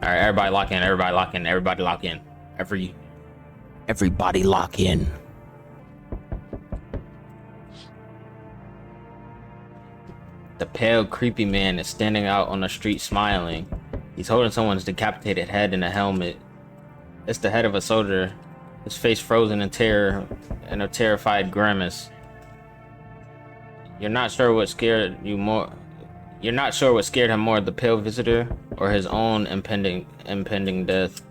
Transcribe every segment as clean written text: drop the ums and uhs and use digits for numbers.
All right, everybody lock in. Everybody lock in. Everybody lock in. Everybody lock in. The pale, creepy man is standing out on the street smiling. He's holding someone's decapitated head in a helmet. It's the head of a soldier, his face frozen in terror and a terrified grimace. You're not sure what scared him more, the pale visitor or his own impending death.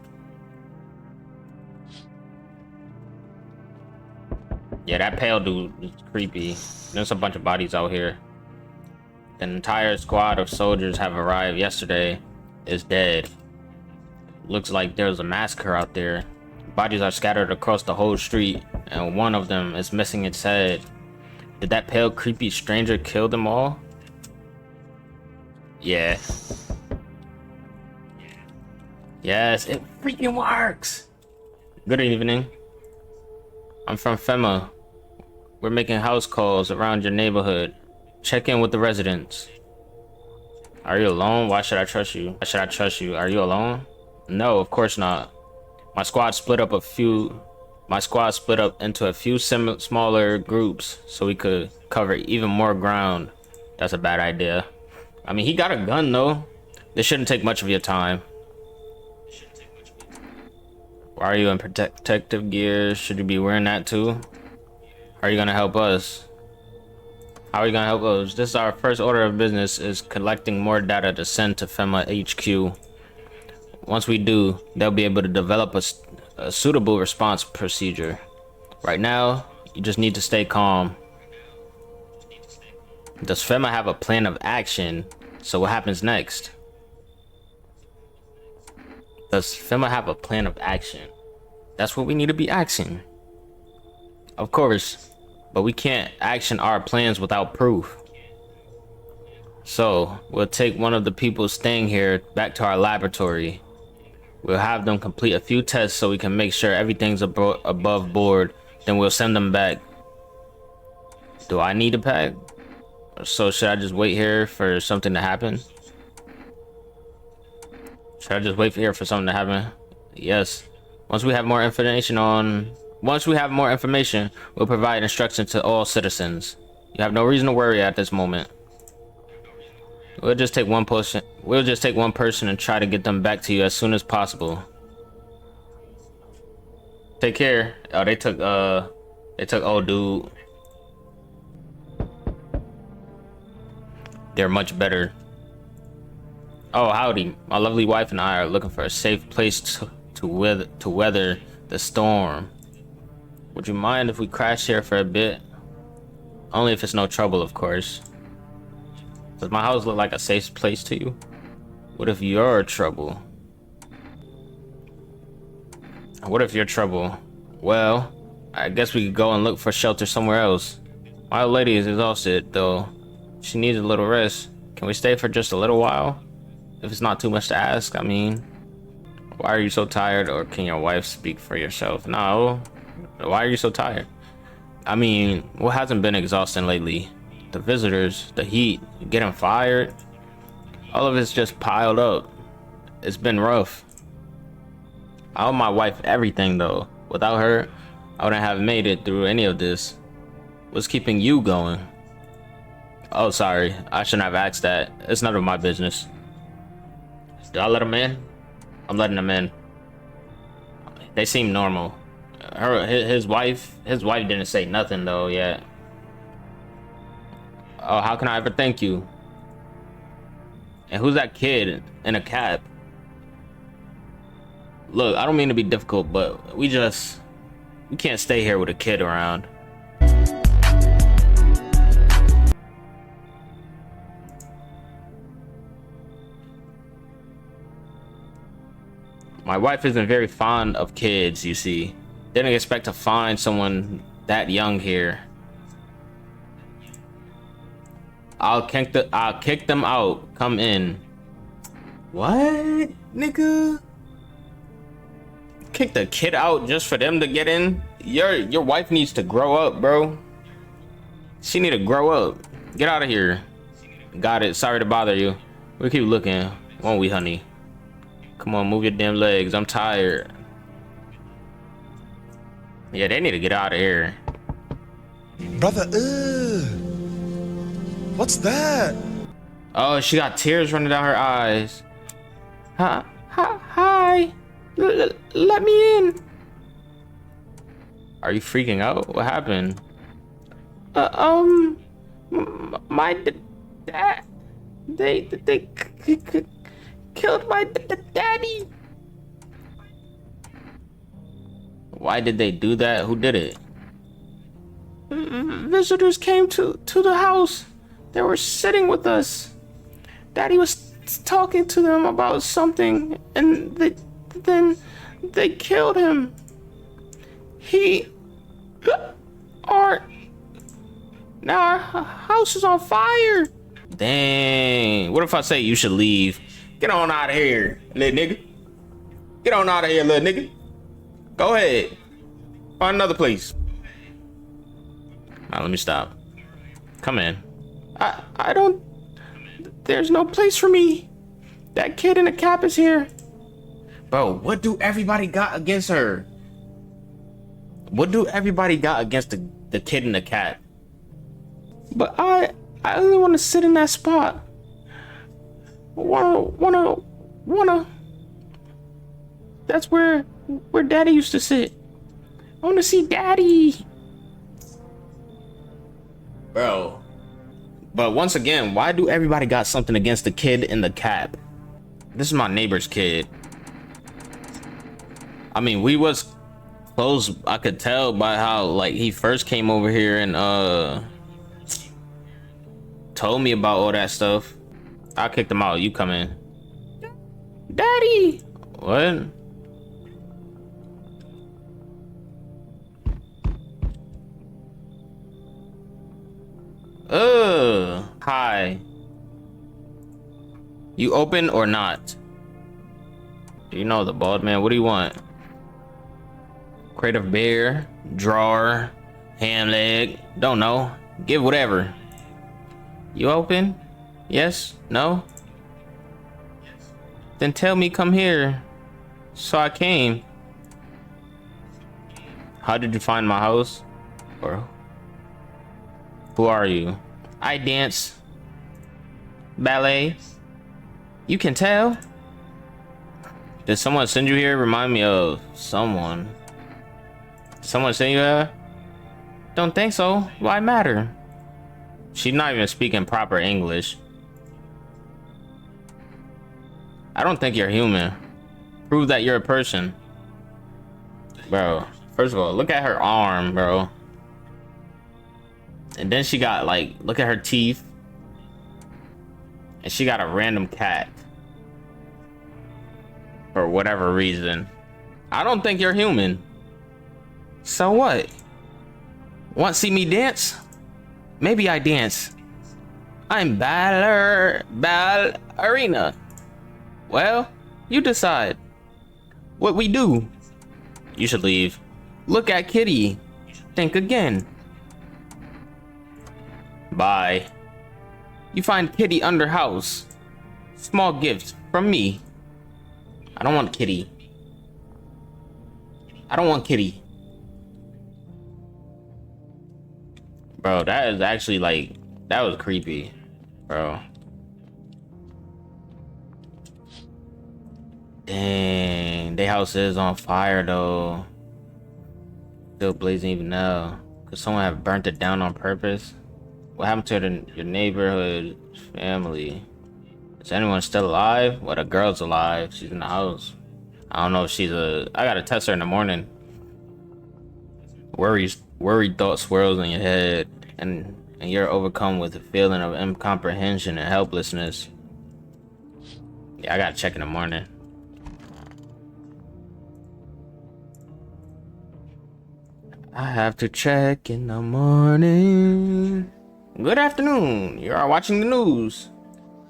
Yeah, that pale dude is creepy. There's a bunch of bodies out here. An entire squad of soldiers have arrived yesterday. Is dead. Looks like there's a massacre out there. Bodies are scattered across the whole street, and one of them is missing its head. Did that pale, creepy stranger kill them all? Yeah. Yes, it freaking works! Good evening. I'm from FEMA. We're making house calls around your neighborhood. Check in with the residents. Are you alone? Why should I trust you? Why should I trust you? Are you alone? No, of course not. My squad split up into a few smaller groups so we could cover even more ground. That's a bad idea. I mean, he got a gun though. This shouldn't take much of your time. Why are you in protective gear? Should you be wearing that too? How are you gonna help us? How are you gonna help us? This is our first order of business, is collecting more data to send to FEMA HQ. Once we do, they'll be able to develop a suitable response procedure. Right now, you just need to stay calm. Does FEMA have a plan of action? So what happens next? Does FEMA have a plan of action? That's what we need to be asking. Of course, but we can't action our plans without proof. So we'll take one of the people staying here back to our laboratory. We'll have them complete a few tests so we can make sure everything's above board. Then we'll send them back. Do I need to pack? So should I just wait here for something to happen? Should I just wait here for something to happen? Yes. Once we have more information, we'll provide instructions to all citizens. You have no reason to worry at this moment. We'll just take one person and try to get them back to you as soon as possible. Take care. Oh, they took old dude. They're much better. Oh, howdy. My lovely wife and I are looking for a safe place to weather the storm. Would you mind if we crash here for a bit? Only if it's no trouble, of course. Does my house look like a safe place to you? What if you're trouble? What if you're trouble? Well, I guess we could go and look for shelter somewhere else. My old lady is exhausted, though. She needs a little rest. Can we stay for just a little while? If it's not too much to ask, I mean. Why are you so tired? Or can your wife speak for yourself? No. Why are you so tired? I mean, what hasn't been exhausting lately? The visitors, the heat, getting fired. All of it's just piled up. It's been rough. I owe my wife everything though. Without her, I wouldn't have made it through any of this. What's keeping you going? Oh, sorry. I shouldn't have asked that. It's none of my business. Did I let them in? I'm letting them in. They seem normal. His wife didn't say nothing though yet. Oh, how can I ever thank you? And who's that kid in a cap? Look, I don't mean to be difficult, but we can't stay here with a kid around. My wife isn't very fond of kids, you see. Didn't expect to find someone that young here. I'll kick them out. Come in. What, nigga? Kick the kid out just for them to get in? Your wife needs to grow up, bro. She need to grow up. Get out of here. Got it. Sorry to bother you. We'll keep looking, won't we, honey? Come on, move your damn legs. I'm tired. Yeah, they need to get out of here. Brother, what's that? Oh, she got tears running down her eyes. Hi. Let me in. Are you freaking out? What happened? My dad. They killed my daddy. Why did they do that? Who did it? Visitors came to the house. They were sitting with us. Daddy was talking to them about something, and then they killed him. Now our house is on fire. Dang. What if I say you should leave? Get on out of here, little nigga. Get on out of here, little nigga. Go ahead. Find another place. Let me stop. Come in. I don't... There's no place for me. That kid in the cap is here. Bro, what do everybody got against her? What do everybody got against the kid in the cat? But I only want to sit in that spot. Wanna. That's where Daddy used to sit. I want to see Daddy. Bro. But once again, why do everybody got something against the kid in the cap? This is my neighbor's kid. I mean, we was close. I could tell by how like he first came over here and told me about all that stuff. I kicked him out. You come in. Daddy. What? Hi. You open or not? Do you know the bald man? What do you want? Crate of beer, drawer, ham leg, don't know. Give whatever. You open? Yes? No? Then tell me come here. So I came. How did you find my house? Or who are you? I dance. Ballet. You can tell. Did someone send you here? Remind me of someone. Someone send you here? Don't think so. Why matter? She's not even speaking proper English. I don't think you're human. Prove that you're a person. Bro, first of all, look at her arm, bro. And then she got like, look at her teeth. And she got a random cat. For whatever reason. I don't think you're human. So what? Want to see me dance? Maybe I dance. I'm ballerina. Well, you decide. What we do? You should leave. Look at Kitty. Think again. Bye. You find Kitty under house. Small gift from me. I don't want Kitty. I don't want Kitty. Bro, that is actually like, that was creepy, bro. Dang, their house is on fire though. Still blazing even now. Could someone have burnt it down on purpose? What happened to your neighborhood family? Is anyone still alive? Well, the girl's alive. She's in the house. I don't know if she's I gotta test her in the morning. Worried thought swirls in your head, and you're overcome with a feeling of incomprehension and helplessness. Yeah, I gotta check in the morning. I have to check in the morning. Good afternoon. You are watching the news.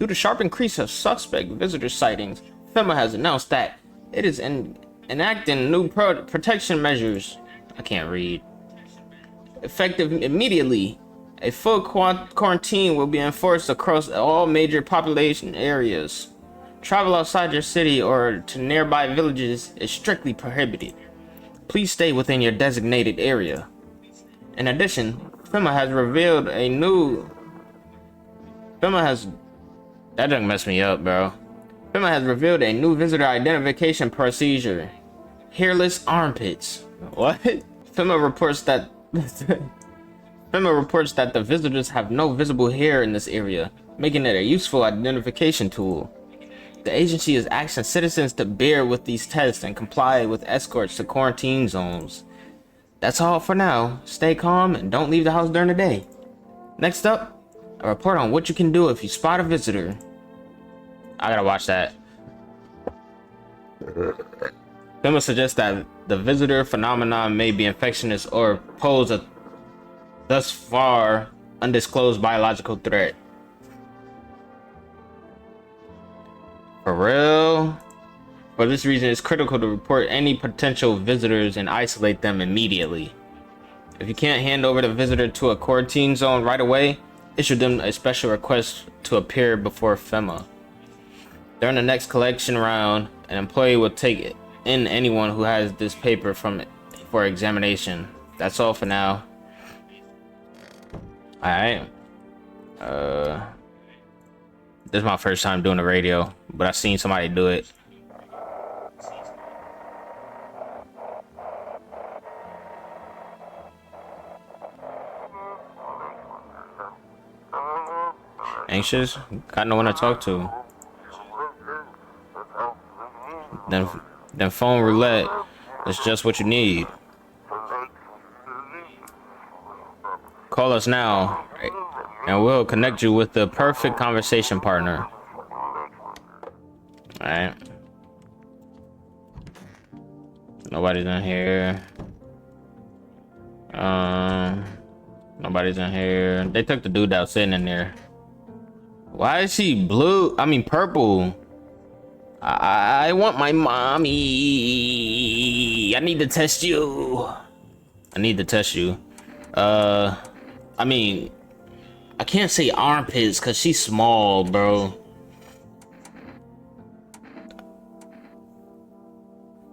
Due to sharp increase of suspect visitor sightings, FEMA has announced that it is enacting new protection measures. I can't read. Effective immediately, a full quarantine will be enforced across all major population areas. Travel outside your city or to nearby villages is strictly prohibited. Please stay within your designated area. In addition, FEMA has revealed a new... FEMA has... That done messed me up, bro. FEMA has revealed a new visitor identification procedure. Hairless armpits. What? FEMA reports that... FEMA reports that the visitors have no visible hair in this area, making it a useful identification tool. The agency is asking citizens to bear with these tests and comply with escorts to quarantine zones. That's all for now. Stay calm and don't leave the house during the day. Next up, a report on what you can do if you spot a visitor. I gotta watch that. FEMA suggests that the visitor phenomenon may be infectious or pose a thus far undisclosed biological threat. For real? For this reason, it's critical to report any potential visitors and isolate them immediately. If you can't hand over the visitor to a quarantine zone right away, issue them a special request to appear before FEMA. During the next collection round, an employee will take in anyone who has this paper for examination. That's all for now. Alright. This is my first time doing the radio, but I've seen somebody do it. Anxious? Got no one to talk to. Then phone roulette is just what you need. Call us now, and we'll connect you with the perfect conversation partner. Alright. Nobody's in here. Nobody's in here. They took the dude that was sitting in there. Why is he blue? I mean purple. I want my mommy. I need to test you. I need to test you. I mean, I can't say armpits because she's small, bro.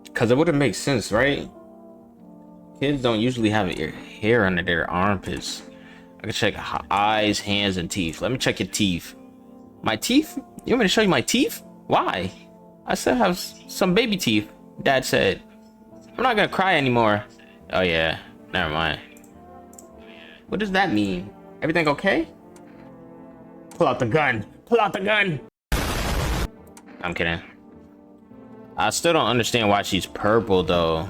Because it wouldn't make sense, right? Kids don't usually have hair under their armpits. I can check eyes, hands, and teeth. Let me check your teeth. My teeth? You want me to show you my teeth? Why? I still have some baby teeth, Dad said. I'm not gonna cry anymore. Oh yeah, never mind. What does that mean? Everything okay? Pull out the gun. Pull out the gun. I'm kidding. I still don't understand why she's purple though.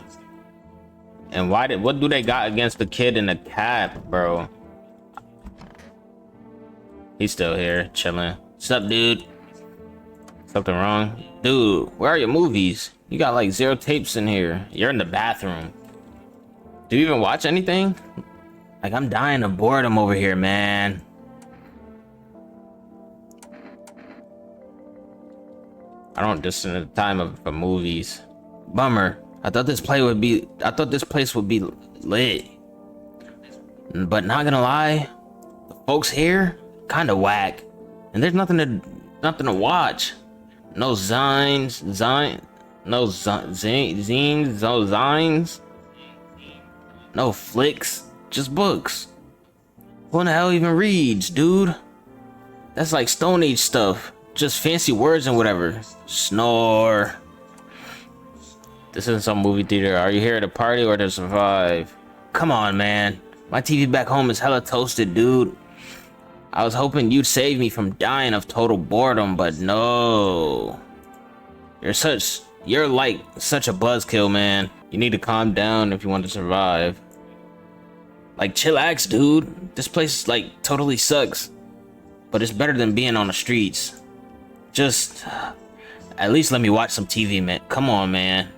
And what do they got against the kid in the cap, bro? He's still here, chilling. What's up, dude? Something wrong? Dude, where are your movies? You got like 0 tapes in here. You're in the bathroom. Do you even watch anything? Like, I'm dying of boredom over here, man. I don't listen at the time for movies. Bummer. I thought this place would be lit. But not gonna lie, the folks here kinda whack. And there's nothing to watch. No zines, no zines, no flicks. Just books. Who in the hell even reads, dude? That's like Stone Age stuff. Just fancy words and whatever. Snore. This isn't some movie theater. Are you here to party or to survive? Come on, man. My TV back home is hella toasted, dude. I was hoping you'd save me from dying of total boredom, but no. You're like such a buzzkill, man. You need to calm down if you want to survive. Like, chillax, dude. This place, like, totally sucks. But it's better than being on the streets. Just, at least let me watch some TV, man. Come on, man.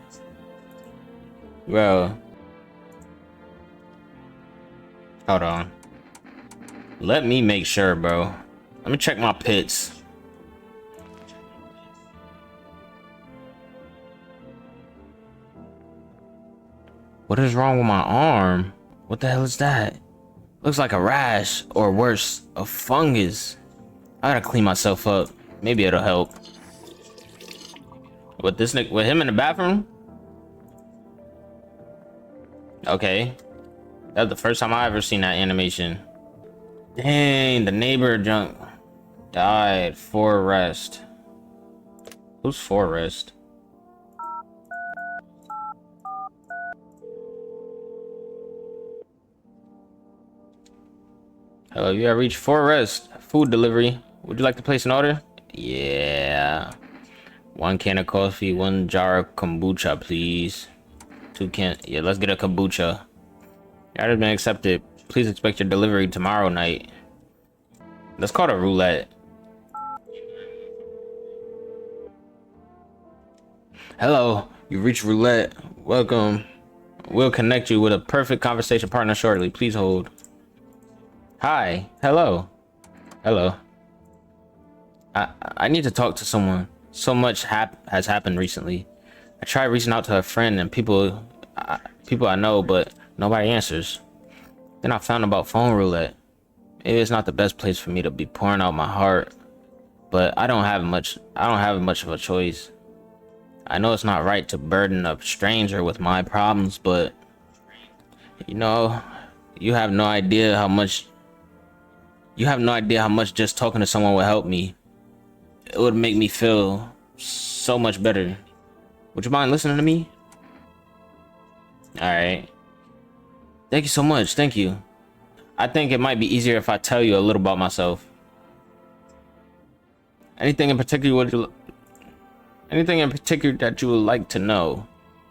Bro. Hold on. Let me make sure, bro. Let me check my pits. What is wrong with my arm? What the hell is that? Looks like a rash, or worse, a fungus. I gotta clean myself up. Maybe it'll help. With this Nick, with him in the bathroom? Okay. That's the first time I ever seen that animation. Dang, the neighbor junk died. Forrest. Who's Forrest? Hello, you have reached Forrest. Food delivery. Would you like to place an order? Yeah. 1 can of coffee, 1 jar of kombucha, please. 2 can. Yeah, let's get a kombucha. Your order's been accepted. Please expect your delivery tomorrow night. That's called a roulette. Hello, you reached roulette. Welcome. We'll connect you with a perfect conversation partner shortly. Please hold. Hi. Hello. Hello. I need to talk to someone. So much has happened recently. I tried reaching out to a friend and people I know, but nobody answers. Then I found about phone roulette. Maybe it's not the best place for me to be pouring out my heart, but I don't have much of a choice. I know it's not right to burden a stranger with my problems, but you know, you have no idea how much just talking to someone would help me. It would make me feel so much better. Would you mind listening to me? All right. Thank you so much. Thank you. I think it might be easier if I tell you a little about myself. Anything in particular that you would like to know?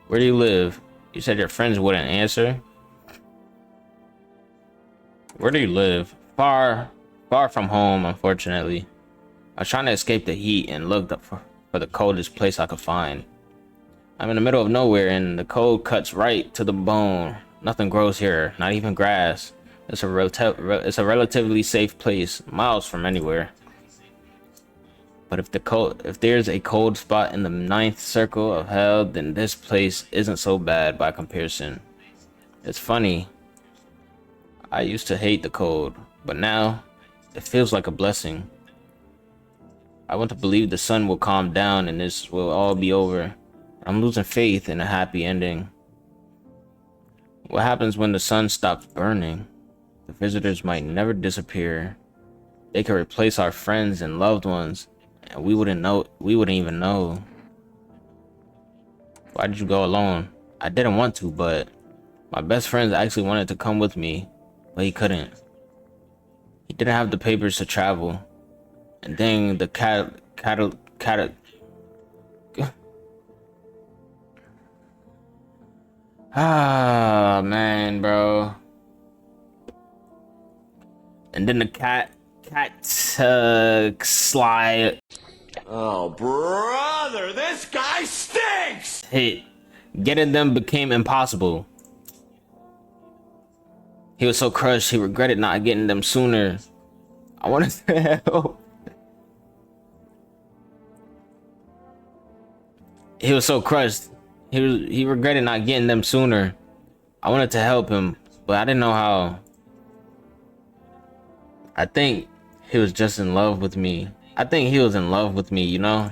Where do you live? You said your friends wouldn't answer. Where do you live? Far from home, unfortunately. I was trying to escape the heat and looked up for the coldest place I could find. I'm in the middle of nowhere and the cold cuts right to the bone. Nothing grows here, not even grass. It's a relatively safe place, miles from anywhere. But if there's a cold spot in the 9th circle of hell, then this place isn't so bad by comparison. It's funny. I used to hate the cold, but now it feels like a blessing. I want to believe the sun will calm down and this will all be over. I'm losing faith in a happy ending. What happens when the sun stops burning? The visitors might never disappear. They could replace our friends and loved ones, and we wouldn't even know. Why did you go alone? I didn't want to, but my best friend actually wanted to come with me, but he couldn't. He didn't have the papers to travel. And then the ah, man, bro. And then the cat slide. Oh, brother, this guy stinks! Hit. Getting them became impossible. He was so crushed, he regretted not getting them sooner. I wanted to help. He was so crushed. He regretted not getting them sooner. I wanted to help him, but I didn't know how. I think he was just in love with me. I think he was in love with me, you know?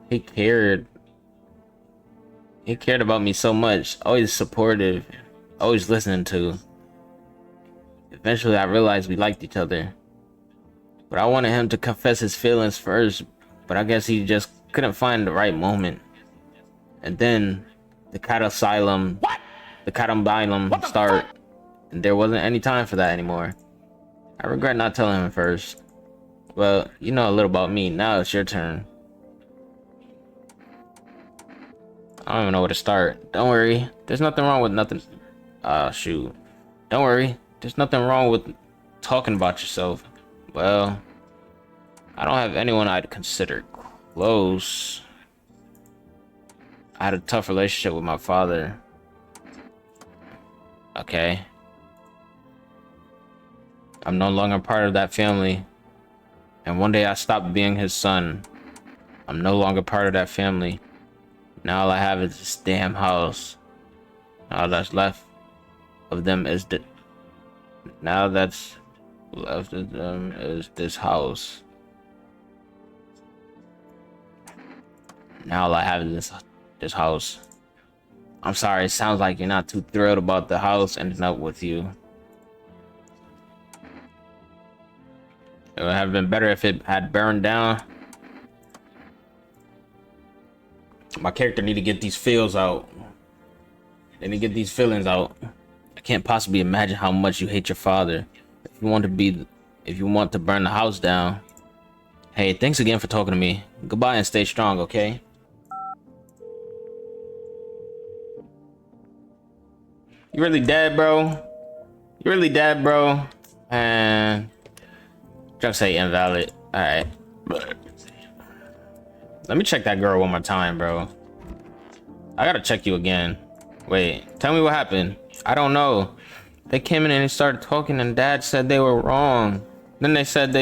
He cared about me so much. Always supportive. Always listening to. Eventually I realized we liked each other. But I wanted him to confess his feelings first. But I guess he just couldn't find the right moment. And then the cat asylum start. And there wasn't any time for that anymore. I regret not telling him first. Well, you know a little about me. Now it's your turn. I don't even know where to start. Don't worry. There's nothing wrong with nothing. Shoot. Don't worry. There's nothing wrong with talking about yourself. Well, I don't have anyone I'd consider close. I had a tough relationship with my father. Okay. I'm no longer part of that family. And one day I stopped being his son. I'm no longer part of that family. Now all I have is this damn house. All that's left of them is this house. Now all I have is this house. I'm sorry, it sounds like you're not too thrilled about the house ending up with you. It would have been better if it had burned down. My character need to get these feels out. They need to get these feelings out. I can't possibly imagine how much you hate your father. If you want to burn the house down. Hey, thanks again for talking to me. Goodbye and stay strong, okay? You really dead, bro? You really dead, bro? And just say invalid. All right. Let me check that girl one more time, bro. I gotta check you again. Wait, tell me what happened. I don't know. They came in and they started talking and dad said they were wrong. Then they said,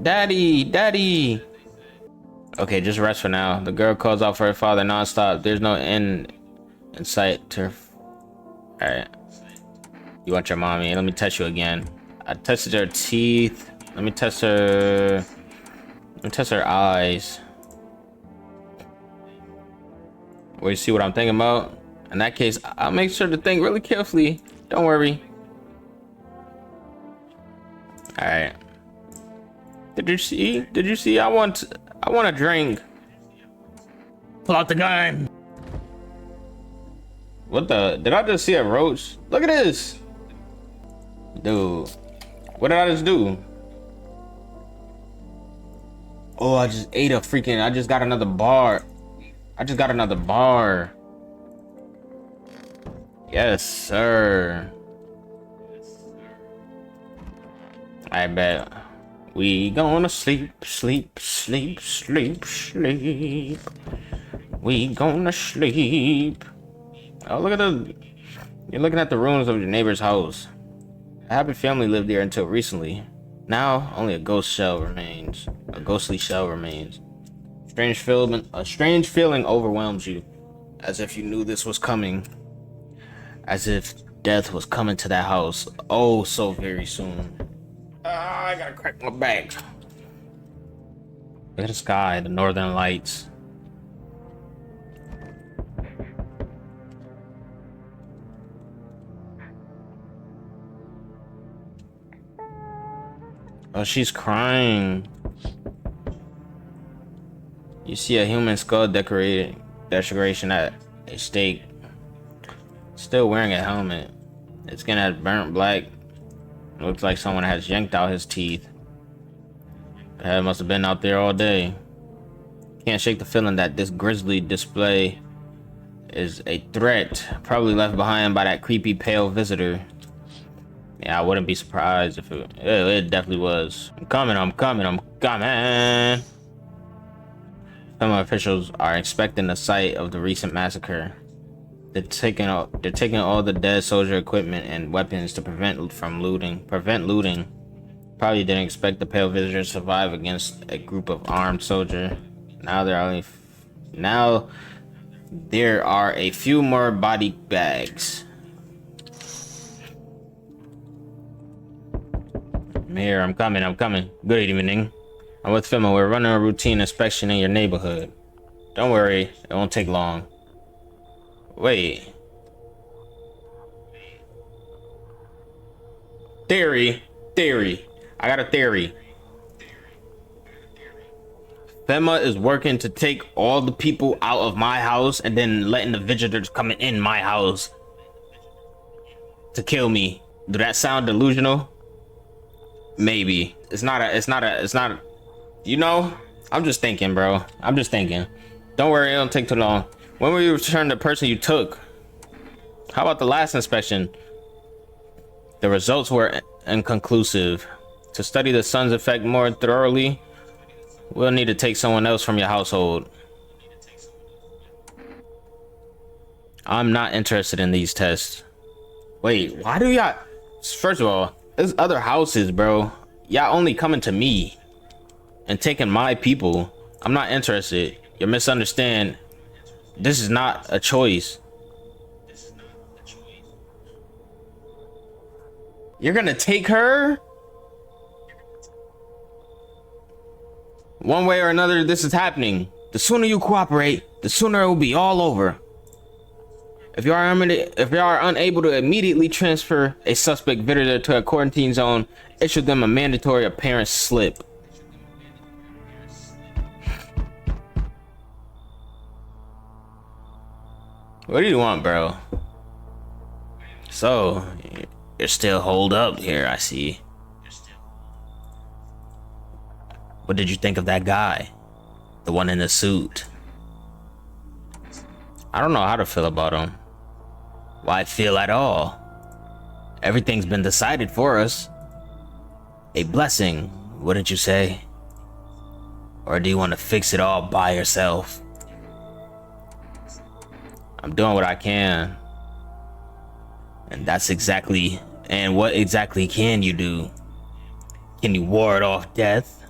daddy, daddy. Okay, just rest for now. The girl calls out for her father nonstop. There's no end in sight to her. All right. You want your mommy? Let me test you again. I tested her teeth. Let me test her eyes. Well, you see what I'm thinking about? In that case, I'll make sure to think really carefully. Don't worry. All right. Did you see? I want a drink. Pull out the gun. What the? Did I just see a roach? Look at this. Dude. What did I just do? Oh, I just ate a freaking, I just got another bar. Yes, sir. I bet. We gonna sleep. We gonna sleep. Oh, look at you're looking at the ruins of your neighbor's house. A happy family lived there until recently. Now, only a ghostly shell remains. A strange feeling overwhelms you, as if you knew this was coming. As if death was coming to that house, oh, so very soon. I gotta crack my back. Look at the sky, the northern lights. Oh, she's crying. You see a human skull decoration at a stake. Still wearing a helmet. Its skin has burnt black. Looks like someone has yanked out his teeth. The head must have been out there all day. Can't shake the feeling that this grisly display is a threat, probably left behind by that creepy pale visitor. Yeah, I wouldn't be surprised if it definitely was. I'm coming. Some officials are inspecting the site of the recent massacre. They're taking all the dead soldier equipment and weapons to prevent looting. Probably didn't expect the pale visitor to survive against a group of armed soldiers. Now there are a few more body bags. Here, I'm coming. Good evening. I'm with Fima. We're running a routine inspection in your neighborhood. Don't worry, it won't take long. Wait. Theory. I got a theory. Fema is working to take all the people out of my house and then letting the visitors come in my house to kill me. Do that sound delusional? Maybe. It's not, you know, I'm just thinking, bro. Don't worry, it don't take too long. When will you return the person you took? How about the last inspection? The results were inconclusive. To study the sun's effect more thoroughly, we'll need to take someone else from your household. I'm not interested in these tests. Wait, why do y'all... First of all, there's other houses, bro. Y'all only coming to me and taking my people. I'm not interested. You misunderstand. This is not a choice. You're gonna take her? One way or another, this is happening. The sooner you cooperate, the sooner it will be all over. If you are unable to immediately transfer a suspect visitor to a quarantine zone, issue them a mandatory appearance slip. What do you want, bro? So, you're still holed up here, I see. What did you think of that guy? The one in the suit? I don't know how to feel about him. Why feel at all? Everything's been decided for us. A blessing, wouldn't you say? Or do you want to fix it all by yourself? I'm doing what I can. And what exactly can you do? Can you ward off death?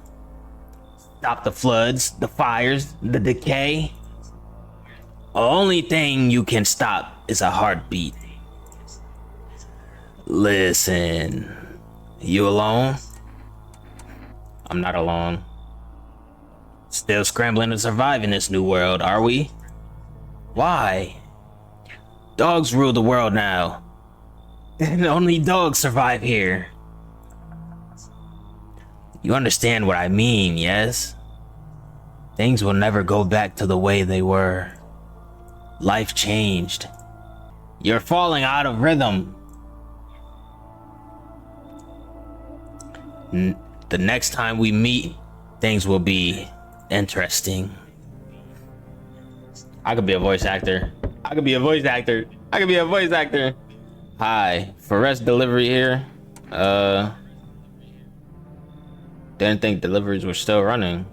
Stop the floods, the fires, the decay? The only thing you can stop is a heartbeat. Listen, you alone? I'm not alone. Still scrambling to survive in this new world, are we? Why? Dogs rule the world now. And only dogs survive here. You understand what I mean, yes? Things will never go back to the way they were. Life changed. You're falling out of rhythm. The next time we meet, things will be interesting. I could be a voice actor. Hi, for rest delivery here. Didn't think deliveries were still running.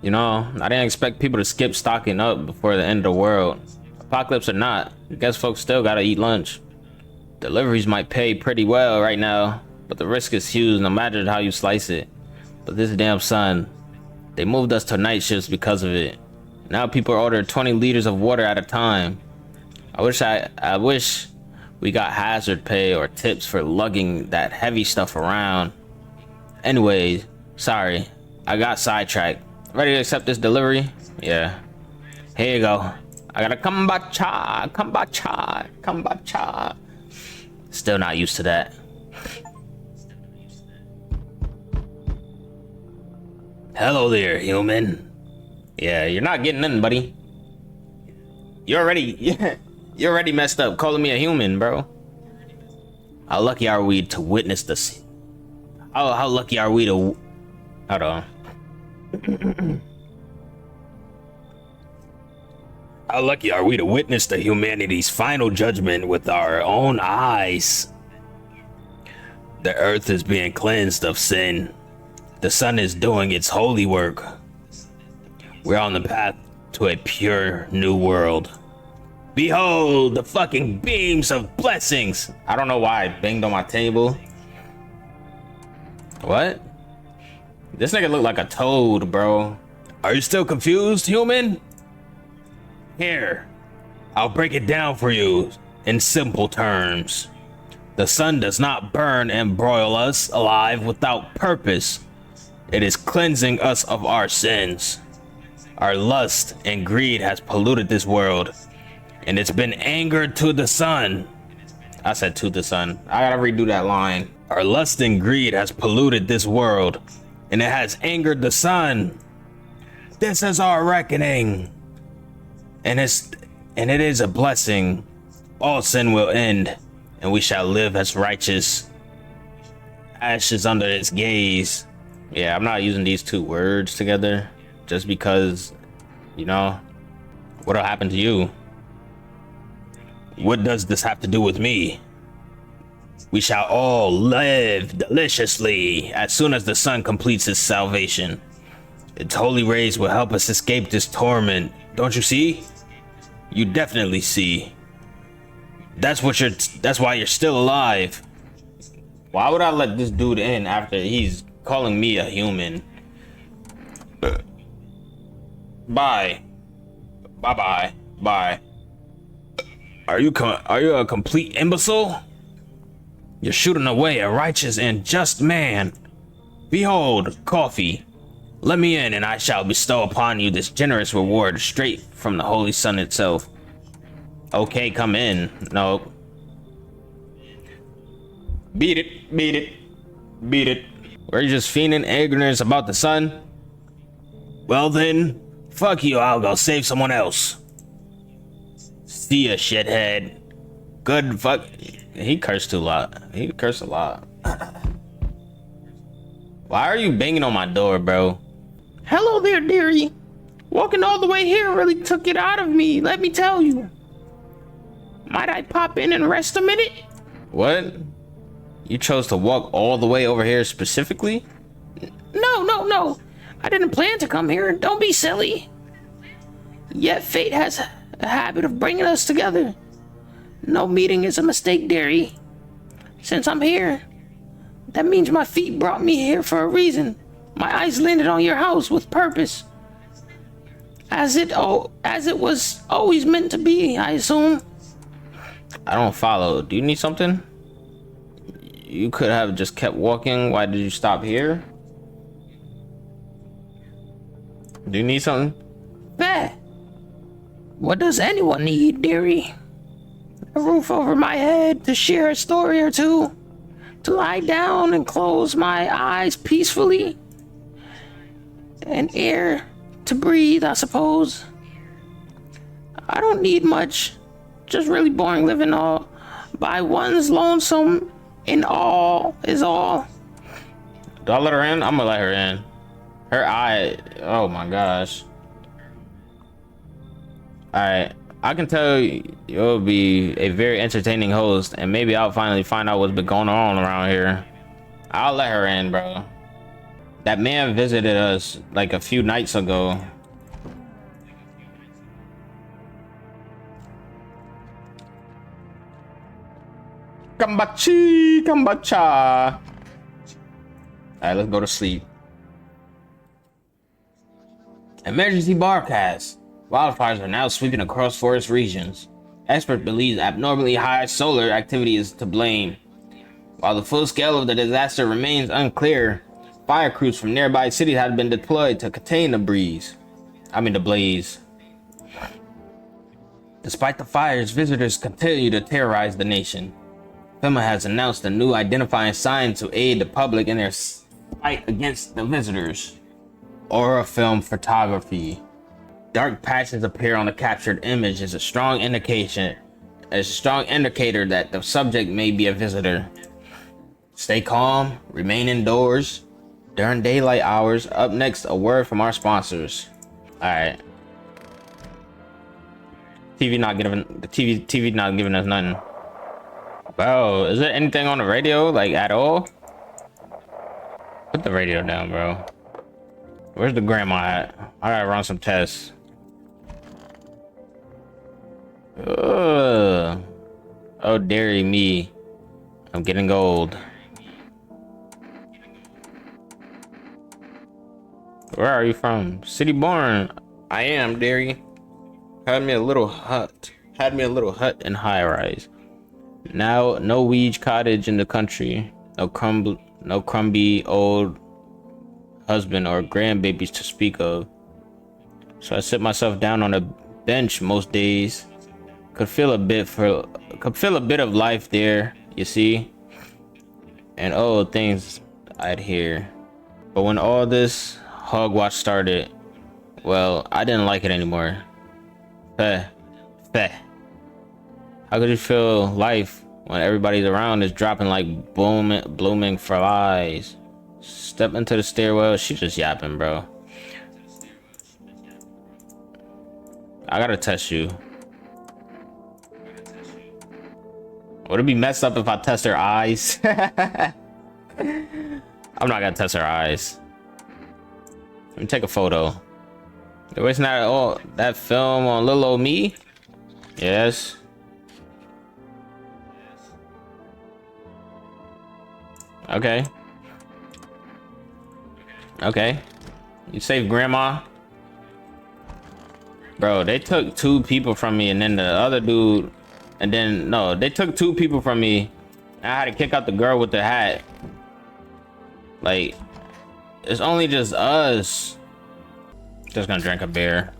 You know, I didn't expect people to skip stocking up before the end of the world. Apocalypse or not, I guess folks still gotta eat lunch. Deliveries might pay pretty well right now, but the risk is huge no matter how you slice it. But this damn sun, they moved us to night shifts because of it. Now people order 20 liters of water at a time. I wish we got hazard pay or tips for lugging that heavy stuff around. Anyways, sorry, I got sidetracked. Ready to accept this delivery? Yeah. Here you go. I got a kombucha. Still not used to that. Hello there, human. Yeah, you're not getting nothing, buddy. You're already messed up calling me a human, bro. How lucky are we to witness this? How lucky are we to... Hold on. How lucky are we to witness the humanity's final judgment with our own eyes? The earth is being cleansed of sin. The sun is doing its holy work. We're on the path to a pure new world. Behold the fucking beams of blessings. I don't know why I banged on my table. What? This nigga look like a toad, bro. Are you still confused, human? Here, I'll break it down for you in simple terms. The sun does not burn and broil us alive without purpose. It is cleansing us of our sins. Our lust and greed has polluted this world, and it's been angered to the sun. I said to the sun. I gotta redo that line. Our lust and greed has polluted this world, and it has angered the sun. This is our reckoning. And it is a blessing. All sin will end, and we shall live as righteous. Ashes under its gaze. Yeah, I'm not using these two words together just because, you know, what'll happen to you? What does this have to do with me? We shall all live deliciously as soon as the sun completes its salvation. Its holy rays will help us escape this torment. Don't you see? You definitely see. That's why you're still alive. Why would I let this dude in after he's calling me a human? Bye. Bye. Are you a complete imbecile? You're shooting away a righteous and just man. Behold, coffee. Let me in, and I shall bestow upon you this generous reward straight from the Holy Sun itself. Okay, come in. No. Beat it, beat it, beat it. We're just feigning ignorance about the sun? Well then, fuck you, I'll go save someone else. See ya, shithead. Good fuck. He cursed too lot. He cursed a lot. Why are you banging on my door, bro? Hello there, dearie. Walking all the way here really took it out of me, let me tell you. Might I pop in and rest a minute? What? You chose to walk all the way over here specifically? No. I didn't plan to come here. Don't be silly. Yet fate has a habit of bringing us together. No meeting is a mistake, dearie. Since I'm here, that means my feet brought me here for a reason. My eyes landed on your house with purpose. As it was always meant to be, I assume. I don't follow. Do you need something? You could have just kept walking. Why did you stop here? Do you need something? Bah. What does anyone need, dearie? A roof over my head, to share a story or two, to lie down and close my eyes peacefully, and air to breathe, I suppose. I don't need much, just really boring living all by one's lonesome in all is all. Do I let her in? I'm gonna let her in. Her eye, oh my gosh. Alright, I can tell you'll be a very entertaining host, and maybe I'll finally find out what's been going on around here. I'll let her in, bro. That man visited us like a few nights ago. Kombacha. Alright, let's go to sleep. Emergency broadcast. Wildfires are now sweeping across forest regions. Experts believe abnormally high solar activity is to blame. While the full scale of the disaster remains unclear, fire crews from nearby cities have been deployed to contain the blaze. Despite the fires, visitors continue to terrorize the nation. FEMA has announced a new identifying sign to aid the public in their fight against the visitors. Aura film photography. Dark patches appear on the captured image as a strong indicator that the subject may be a visitor. Stay calm, remain indoors during daylight hours. Up next, a word from our sponsors. Alright. TV not giving us nothing. Bro, is there anything on the radio, like, at all? Put the radio down, bro. Where's the grandma at? I gotta run some tests. Ugh. Oh, dearie me. I'm getting old. Where are you from? City born. I am, dearie. Had me a little hut in high rise. Now, no weege cottage in the country. No crumby old husband or grandbabies to speak of. So I sit myself down on a bench most days. Could feel a bit of life there, you see. And oh, things I'd hear. But when all this hogwash started, well, I didn't like it anymore. Feh. How could you feel life when everybody's around is dropping like blooming flies? Step into the stairwell. She's just yapping, bro. I gotta test you. Would it be messed up if I test her eyes? I'm not gonna test her eyes. Let me take a photo. They're wasting that film on little old me? Yes. Okay. You saved grandma? Bro, they took 2 people from me, and then the other dude, and then no, they took 2 people from me. I had to kick out the girl with the hat. Like, It's only just us. Just gonna drink a beer.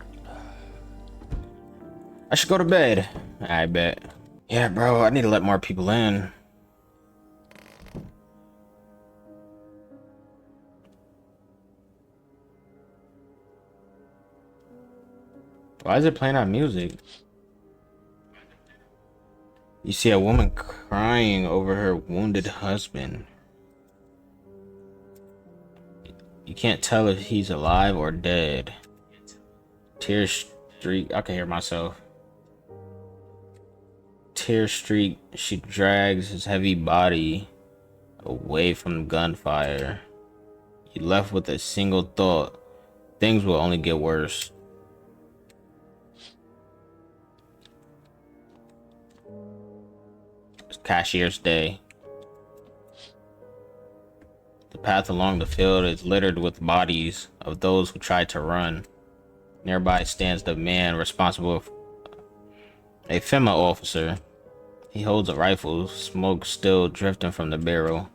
I should go to bed. I bet. Yeah, bro, I need to let more people in. Why is it playing on music? You see a woman crying over her wounded husband. You can't tell if he's alive or dead. Tears streak. I can hear myself. Tear streak. She drags his heavy body away from the gunfire. You left with a single thought. Things will only get worse. It's cashier's day. The path along the field is littered with bodies of those who tried to run. Nearby stands the man responsible for a FEMA officer. He holds a rifle, smoke still drifting from the barrel.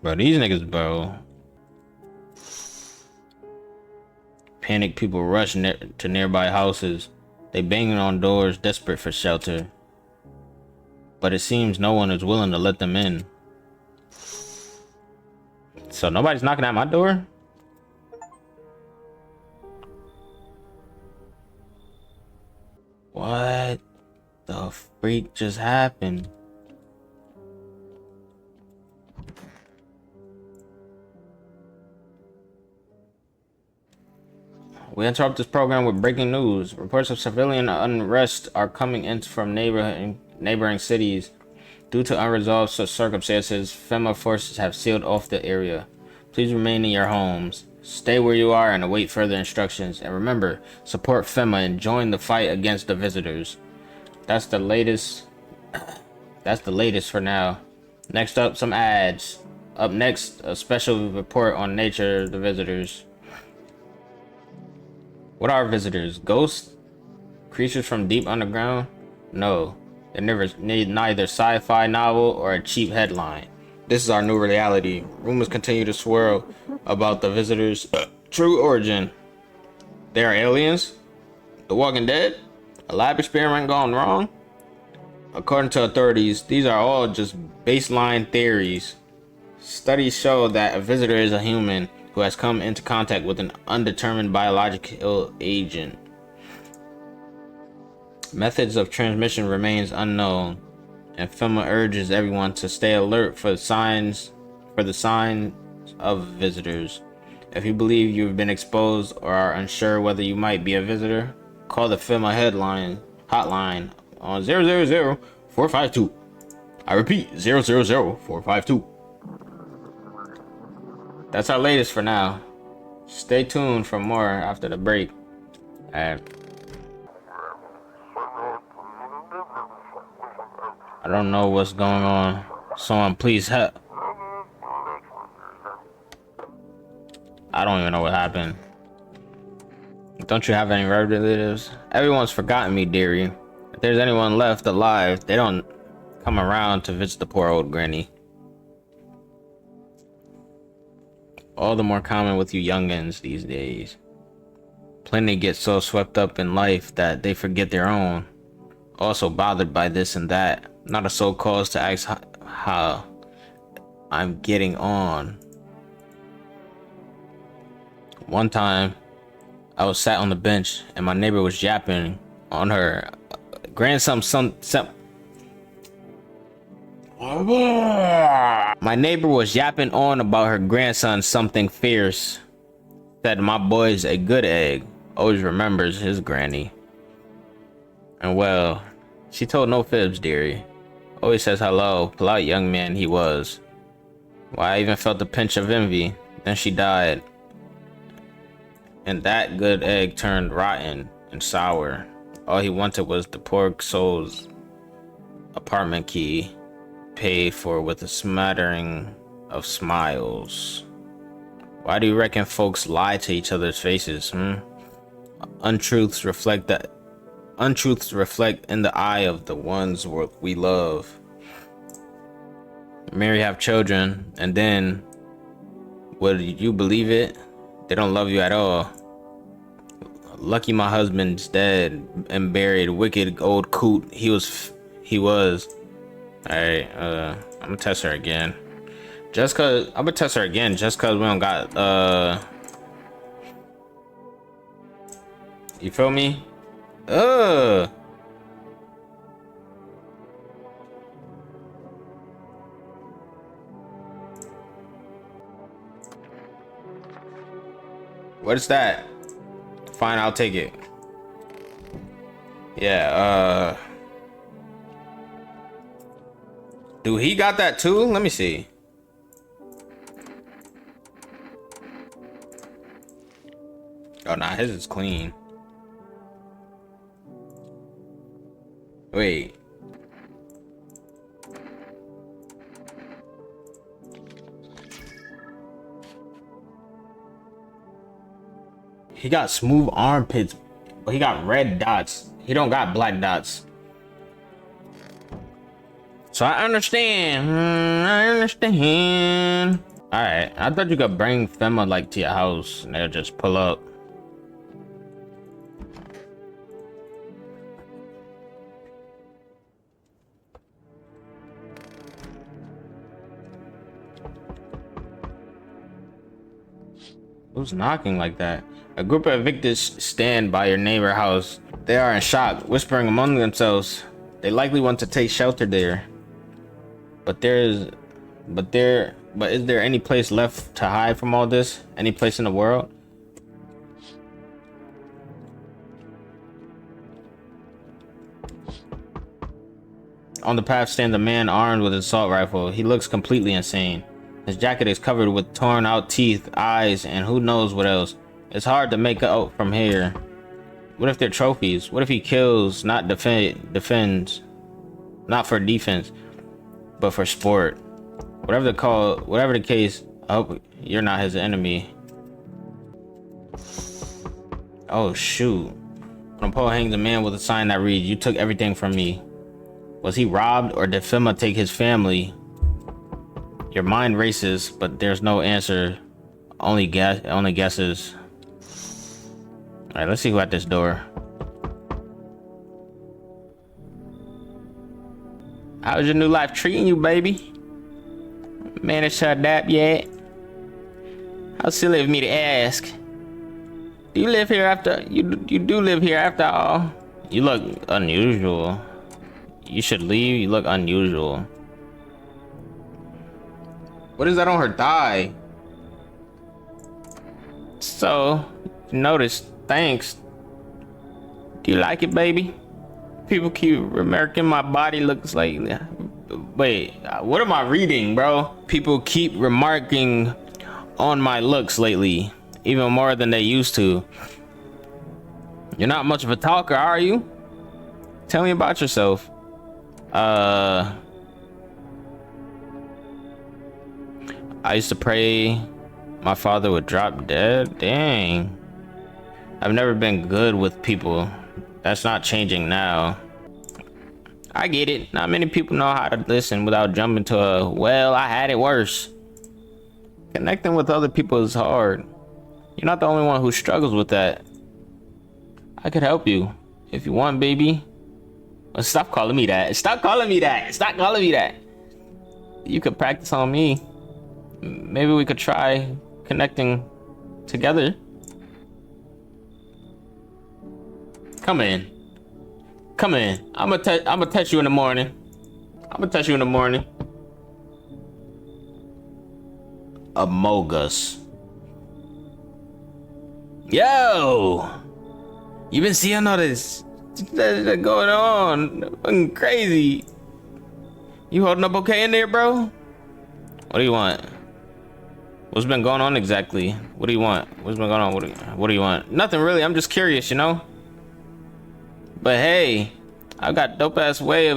Bro, these niggas, bro. Panicked people rush to nearby houses. They banging on doors, desperate for shelter. But it seems no one is willing to let them in. So nobody's knocking at my door? What the freak just happened? We interrupt this program with breaking news. Reports of civilian unrest are coming in from neighboring cities. Due to unresolved circumstances, FEMA forces have sealed off the area. Please remain in your homes. Stay where you are and await further instructions. And remember, support FEMA and join the fight against the visitors. That's the latest. That's the latest for now. Next up, some ads. Up next, a special report on nature of the visitors. What are visitors? Ghosts? Creatures from deep underground? No. They never need neither sci-fi novel or a cheap headline. This is our new reality. Rumors continue to swirl about the visitors' true origin. They are aliens? The Walking Dead? A lab experiment gone wrong? According to authorities, these are all just baseline theories. Studies show that a visitor is a human who has come into contact with an undetermined biological agent. Methods of transmission remains unknown, and FEMA urges everyone to stay alert for the signs of visitors. If you believe you've been exposed or are unsure whether you might be a visitor, call the FEMA hotline on 000-452. I repeat, 000-452. That's our latest for now. Stay tuned for more after the break. I don't know what's going on. Someone please help. I don't even know what happened. Don't you have any relatives? Everyone's forgotten me, dearie. If there's anyone left alive, they don't come around to visit the poor old granny. All the more common with you youngins these days. Plenty get so swept up in life that they forget their own. Also bothered by this and that. Not a soul calls to ask how I'm getting on. One time, I was sat on the bench and my neighbor was yapping on her grandson. My neighbor was yapping on about her grandson something fierce. Said my boy's a good egg. Always remembers his granny. And well, she told no fibs, dearie. Always says hello, polite young man he was. Why, I even felt a pinch of envy. Then she died. And that good egg turned rotten and sour. All he wanted was the poor soul's apartment key, paid for with a smattering of smiles. Why do you reckon folks lie to each other's faces, Untruths reflect in the eye of the ones we love. Marry, have children, and then Would you believe it? They don't love you at all. Lucky my husband's dead and buried. Wicked old coot. He was. Alright, I'm gonna test her again. I'm gonna test her again just cause we don't got, you feel me? What is that? Fine, I'll take it. Yeah, dude, he got that too? Let me see. Oh, nah, his is clean. Wait. He got smooth armpits, but he got red dots. He don't got black dots. So I understand. I understand. Alright, I thought you could bring Fema like to your house and they'll just pull up. Who's knocking like that? A group of evicted stand by your neighbor house. They are in shock, whispering among themselves. They likely want to take shelter there. But is there any place left to hide from all this? Any place in the world? On the path stands a man armed with an assault rifle. He looks completely insane. His jacket is covered with torn out teeth, eyes, and who knows what else. It's hard to make out from here. What if they're trophies? What if he kills, not defends? Not for defense, but for sport. Whatever the case, I hope you're not his enemy. Oh shoot. On a pole hangs a man with a sign that reads, "You took everything from me." Was he robbed, or did Fema take his family? Your mind races, but there's no answer. Only guesses. Alright, let's see who at this door. How's your new life treating you, baby? Managed to adapt yet? How silly of me to ask. Do you live here after you do live here after all? You look unusual. You should leave. You look unusual. What is that on her thigh? So, notice. Thanks. Do you like it, baby? People keep remarking my body looks like... Wait, what am I reading, bro? People keep remarking on my looks lately, even more than they used to. You're not much of a talker, are you? Tell me about yourself. I used to pray my father would drop dead. Dang. I've never been good with people. That's not changing now. I get it. Not many people know how to listen without jumping to a, well, I had it worse. Connecting with other people is hard. You're not the only one who struggles with that. I could help you if you want, baby. Well, stop calling me that. Stop calling me that. Stop calling me that. You could practice on me. Maybe we could try connecting together. Come in. Come in. I'm gonna touch you in the morning. I'm gonna touch you in the morning. Amogus. Yo! You been seeing all this going on? Fucking crazy. You holding up okay in there, bro? What do you want? What's been going on exactly? What do you want? What's been going on? What do you want? Nothing really. I'm just curious, you know? But hey, I've got dope ass way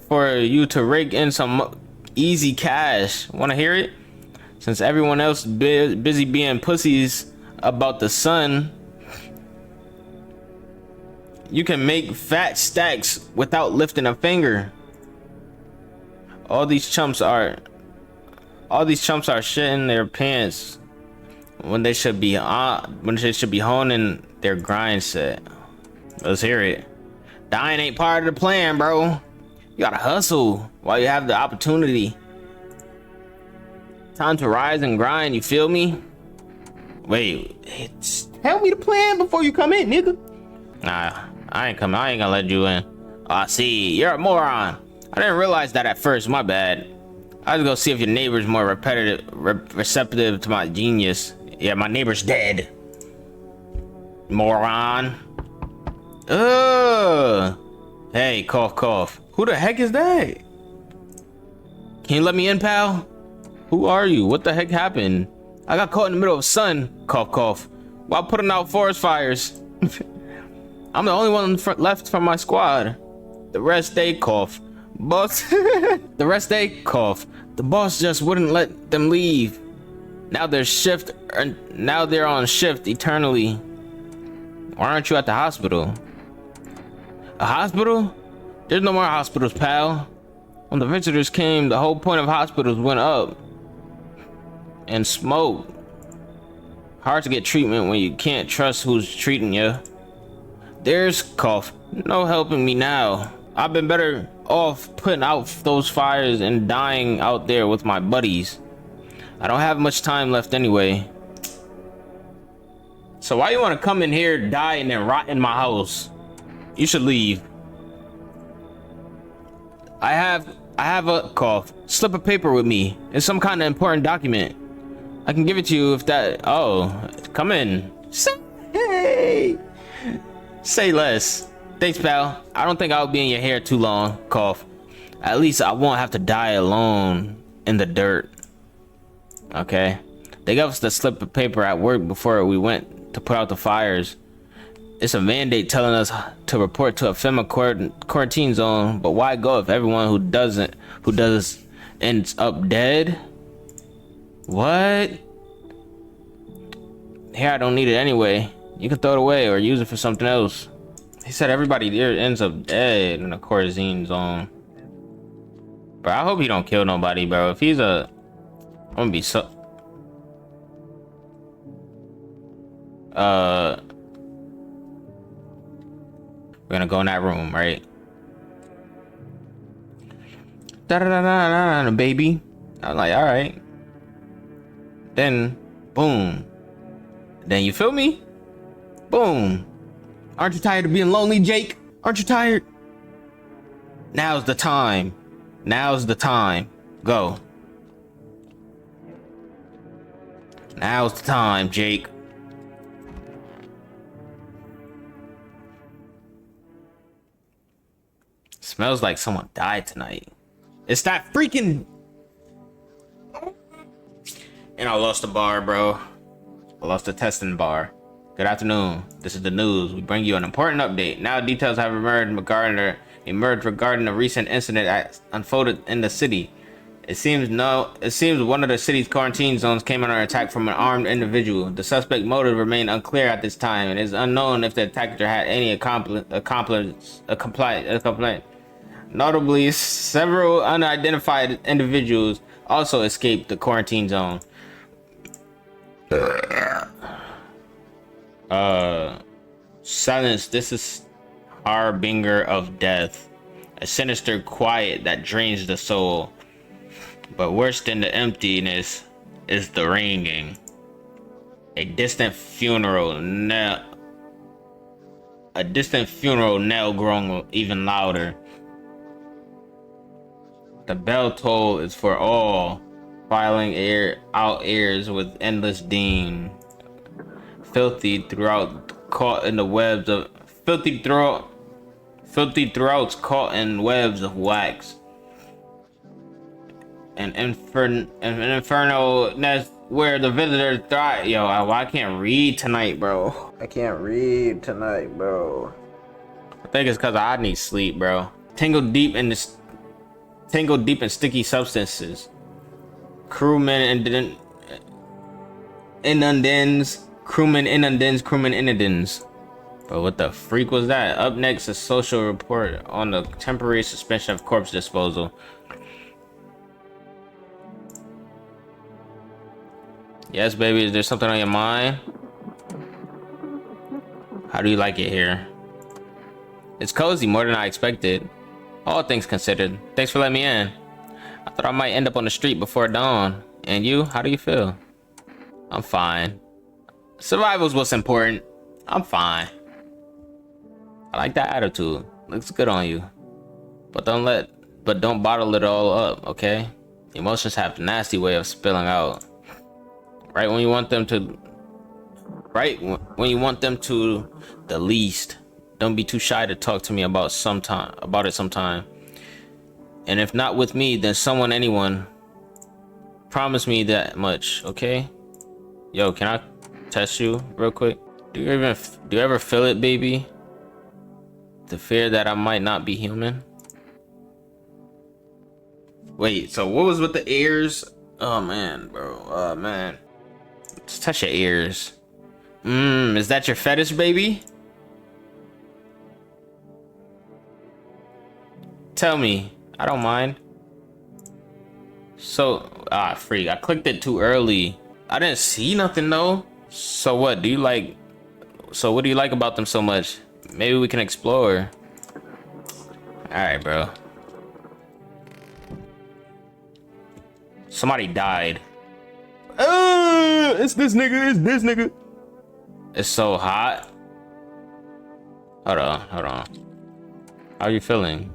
for you to rake in some easy cash. Want to hear it? Since everyone else busy being pussies about the sun, you can make fat stacks without lifting a finger. All these chumps are All these chumps are shitting their pants when they should be honing their grind set. Let's hear it. Dying ain't part of the plan, bro. You gotta hustle while you have the opportunity. Time to rise and grind, you feel me? Wait, tell me the plan before you come in, nigga. Nah, I ain't gonna let you in. I see, you're a moron. I didn't realize that at first, my bad. I was gonna see if your neighbor's more receptive to my genius. Yeah, my neighbor's dead. Moron. Ugh. Hey, cough, cough. Who the heck is that? Can you let me in, pal? Who are you? What the heck happened? I got caught in the middle of sun. Cough, cough. While putting out forest fires. I'm the only one left from my squad. The rest they cough. Boss. The rest they cough. The boss just wouldn't let them leave. Now they're on shift eternally. Why aren't you at the hospital? A hospital? There's no more hospitals, pal. When the visitors came, the whole point of hospitals went up. And smoke. Hard to get treatment when you can't trust who's treating you. There's cough. No helping me now. I've been better off putting out those fires and dying out there with my buddies. I don't have much time left anyway. So why you want to come in here, die, and then rot in my house? You should leave. I have a cough. Slip of paper with me. It's some kind of important document. I can give it to you if that. Oh, come in. Hey. Say less. Thanks, pal. I don't think I'll be in your hair too long. Cough. At least I won't have to die alone in the dirt. Okay. They gave us the slip of paper at work before we went to put out the fires. It's a mandate telling us to report to a FEMA quarantine zone, but why go if everyone who does ends up dead? What? Here, I don't need it anyway. You can throw it away or use it for something else. He said everybody there ends up dead in a quarantine zone. Bro, I hope he don't kill nobody, bro. If he's I'm gonna be so... We're gonna go in that room, right? Da-da-da-da-da, baby. I'm like, all right. Then, boom. Then you feel me? Boom. Aren't you tired of being lonely, Jake? Aren't you tired? Now's the time. Now's the time. Go. Now's the time, Jake. Smells like someone died tonight. It's that freaking... And I lost the bar, bro. I lost the testing bar. Good afternoon. This is the news. We bring you an important update. Now details have emerged regarding a recent incident that unfolded in the city. It seems one of the city's quarantine zones came under attack from an armed individual. The suspect motive remained unclear at this time. It is unknown if the attacker had any complaint. Notably, several unidentified individuals also escaped the quarantine zone. Silence. This is harbinger of death. A sinister quiet that drains the soul. But worse than the emptiness is the ringing. A distant funeral knell growing even louder. The bell toll is for all, filing out ears with endless deem. Filthy throughout, caught in the webs of filthy throats caught in webs of wax. An inferno nest where the visitors thrive. Yo, I can't read tonight, bro. I can't read tonight, bro. I think it's because I need sleep, bro. Tangled deep in sticky substances. Crewmen inundins. But what the freak was that? Up next, a social report on the temporary suspension of corpse disposal. Yes, baby. Is there something on your mind? How do you like it here? It's cozy, more than I expected. All things considered. Thanks for letting me in. I thought I might end up on the street before dawn. And you? How do you feel? I'm fine. Survival's what's important. I'm fine. I like that attitude. Looks good on you. But don't bottle it all up, okay? Emotions have a nasty way of spilling out. Right when you want them to the least. Don't be too shy to talk to me about it sometime. And if not with me, then anyone. Promise me that much, okay? Yo, can I test you real quick? Do you ever feel it, baby? The fear that I might not be human? Wait, so what was with the ears? Oh man, bro. Oh man. Just touch your ears. Is that your fetish, baby? Tell me. I don't mind. So, freak. I clicked it too early. I didn't see nothing though. So what do you like about them so much? Maybe we can explore. Alright, bro. Somebody died. It's this nigga. It's so hot. Hold on. How are you feeling?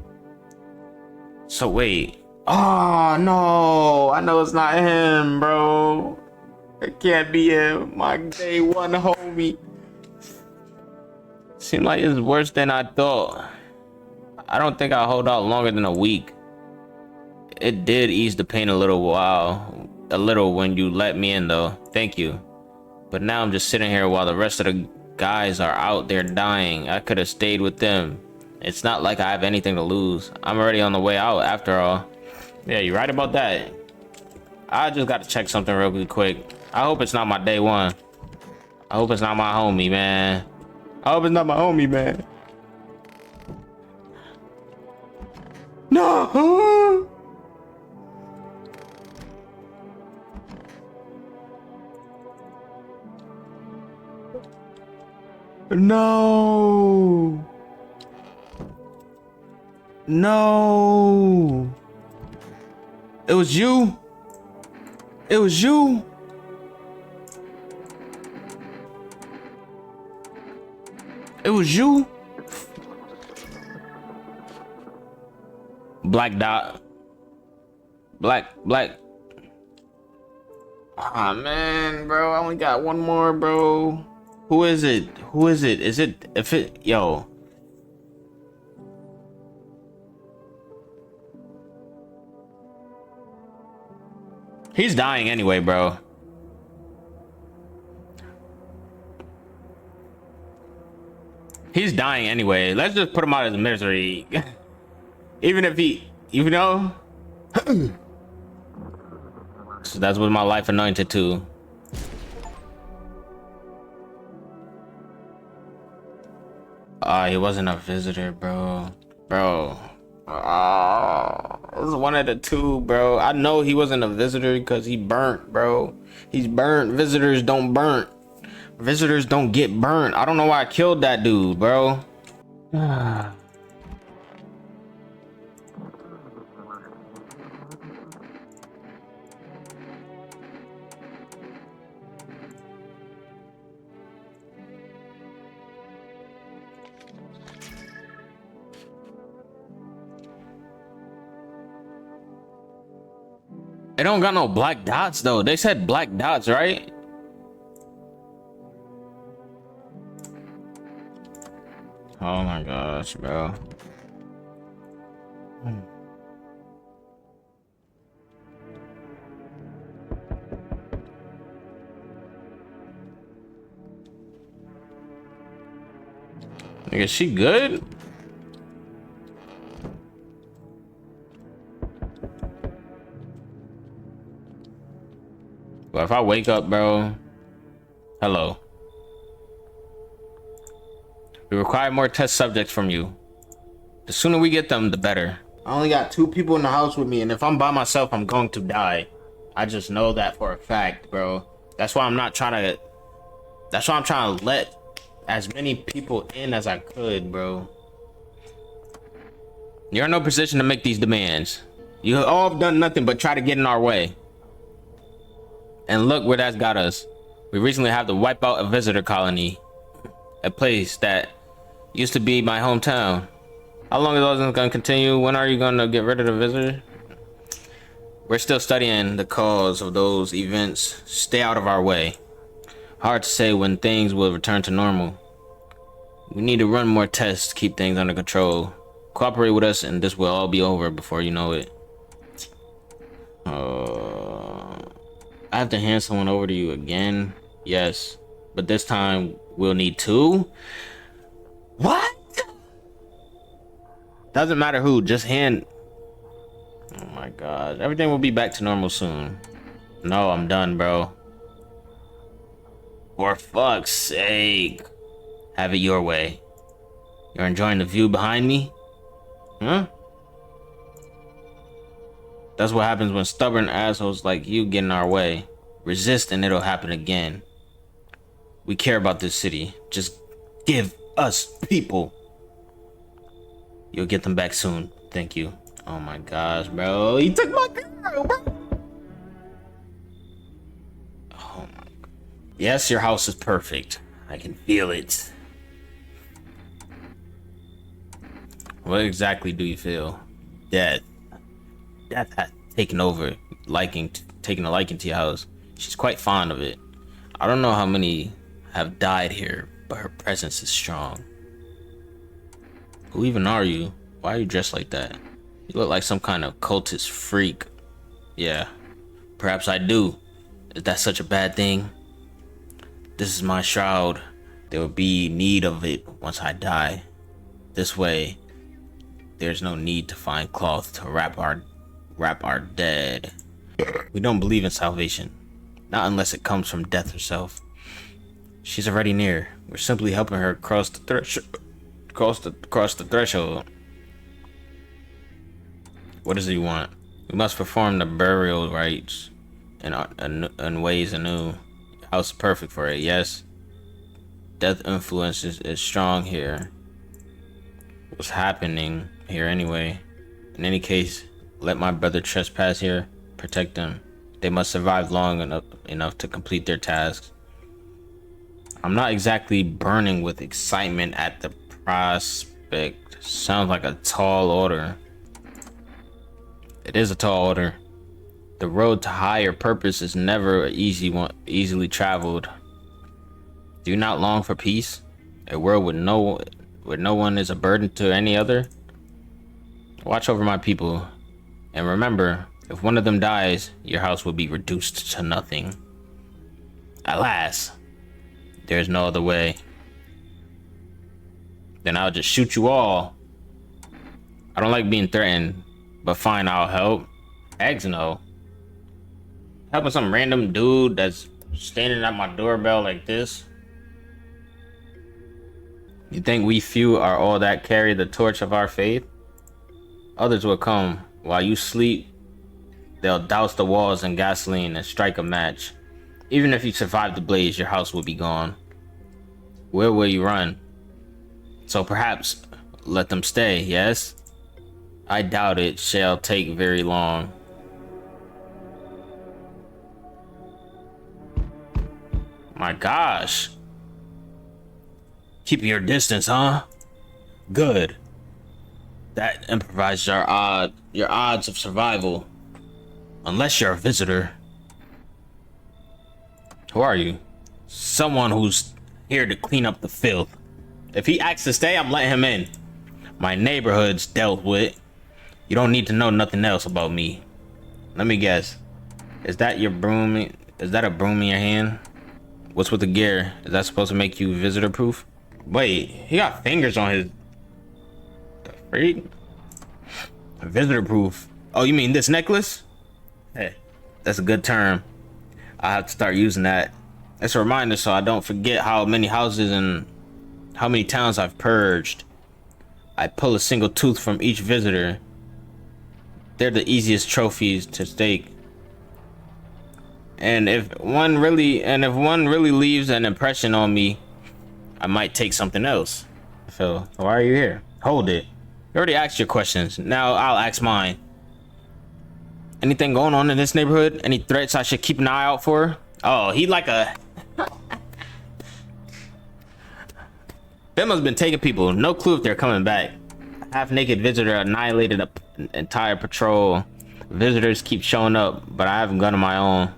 So wait. Oh no, I know it's not him, bro. It can't be him. My day one homie. Seemed like it's worse than I thought. I don't think I'll hold out longer than a week. It did ease the pain a little when you let me in though. Thank you. But now I'm just sitting here while the rest of the guys are out there dying. I could have stayed with them. It's not like I have anything to lose. I'm already on the way out after all. Yeah, you're right about that. I just gotta check something real quick. I hope it's not my day one. I hope it's not my homie, man. No! No! No! It was you? It was you? It was you? Black dot. Black. Ah, man, bro. I only got one more, bro. Who is it? Yo. He's dying anyway, bro. He's dying anyway. Let's just put him out of his misery. Even if you know. So that's what my life anointed to. He wasn't a visitor, bro. It was one of the two, bro. I know he wasn't a visitor because he burnt, bro. He's burnt. Visitors don't get burnt. I don't know why I killed that dude, bro. It don't got no black dots though. They said black dots, right? Oh my gosh, bro. Nigga, she good? But if I wake up, bro. Hello. We require more test subjects from you. The sooner we get them, the better. I only got 2 people in the house with me, and if I'm by myself, I'm going to die. I just know that for a fact, bro. That's why I'm not trying to. That's why I'm trying to let as many people in as I could, bro. You're in no position to make these demands. You all have done nothing but try to get in our way. And look where that's got us. We recently had to wipe out a visitor colony. A place that used to be my hometown. How long is this going to continue? When are you going to get rid of the visitor? We're still studying the cause of those events. Stay out of our way. Hard to say when things will return to normal. We need to run more tests to keep things under control. Cooperate with us and this will all be over before you know it. I have to hand someone over to you again. Yes, but this time we'll need two. What? Doesn't matter who, just hand. Oh my god, everything will be back to normal soon. No, I'm done, bro. For fuck's sake. Have it your way. You're enjoying the view behind me? Huh? That's what happens when stubborn assholes like you get in our way. Resist and it'll happen again. We care about this city. Just give us people. You'll get them back soon. Thank you. Oh my gosh, bro. He took my girl, bro. Oh my god. Yes, your house is perfect. I can feel it. What exactly do you feel? Death. Death has taken over, taking a liking to your house. She's quite fond of it. I don't know how many have died here, but her presence is strong. Who even are you? Why are you dressed like that? You look like some kind of cultist freak. Yeah, perhaps I do. Is that such a bad thing? This is my shroud. There will be need of it once I die. This way, there's no need to find cloth to wrap our dead. We don't believe in salvation, not unless it comes from death herself. She's already near. We're simply helping her cross the threshold. What does he want? We must perform the burial rites in ways anew. House is perfect for it, yes. Death influence is strong here. What's happening here anyway? In any case, let my brother trespass here. Protect them. They must survive long enough to complete their tasks. I'm not exactly burning with excitement at the prospect. Sounds like a tall order. It is a tall order. The road to higher purpose is never easily traveled. Do you not long for peace? A world where no one is a burden to any other? Watch over my people. And remember, if one of them dies, your house will be reduced to nothing. Alas, there's no other way. Then I'll just shoot you all. I don't like being threatened, but fine, I'll help. Eggs no. Helping some random dude that's standing at my doorbell like this. You think we few are all that carry the torch of our faith? Others will come. While you sleep, they'll douse the walls in gasoline and strike a match. Even if you survive the blaze, your house will be gone. Where will you run? So perhaps let them stay, yes? I doubt it shall take very long. My gosh. Keeping your distance, huh? Good. That improvises your odds of survival. Unless you're a visitor. Who are you? Someone who's here to clean up the filth. If he asks to stay, I'm letting him in. My neighborhood's dealt with. You don't need to know nothing else about me. Let me guess. Is that your broom? Is that a broom in your hand? What's with the gear? Is that supposed to make you visitor proof? Wait, he got fingers on his... The freak? Visitor proof. Oh, you mean this necklace? Hey, that's a good term. I have to start using that. It's a reminder so I don't forget how many houses and how many towns I've purged. I pull a single tooth from each visitor. They're the easiest trophies to stake. And if one really leaves an impression on me, I might take something else. So why are you here? Hold it. You already asked your questions. Now I'll ask mine. Anything going on in this neighborhood? Any threats I should keep an eye out for? Oh, he like a... Bema's been taking people. No clue if they're coming back. Half-naked visitor annihilated an entire patrol. Visitors keep showing up, but I have a gun of my own.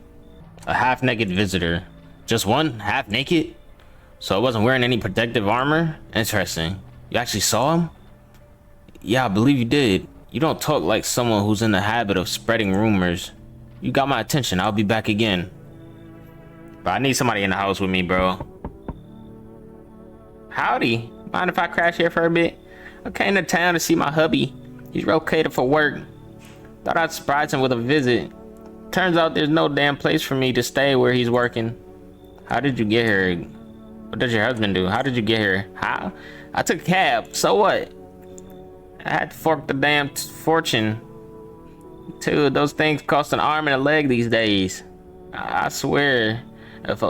A half-naked visitor. Just one? Half-naked? So I wasn't wearing any protective armor? Interesting. You actually saw him? Yeah, I believe you did. You don't talk like someone who's in the habit of spreading rumors. You got my attention. I'll be back again. But I need somebody in the house with me, bro. Howdy. Mind if I crash here for a bit? I came to town to see my hubby. He's relocated for work. Thought I'd surprise him with a visit. Turns out there's no damn place for me to stay where he's working. How did you get here? What does your husband do? How did you get here? How? I took a cab. So what? I had to fork the damn fortune. Dude, those things cost an arm and a leg these days. I swear, if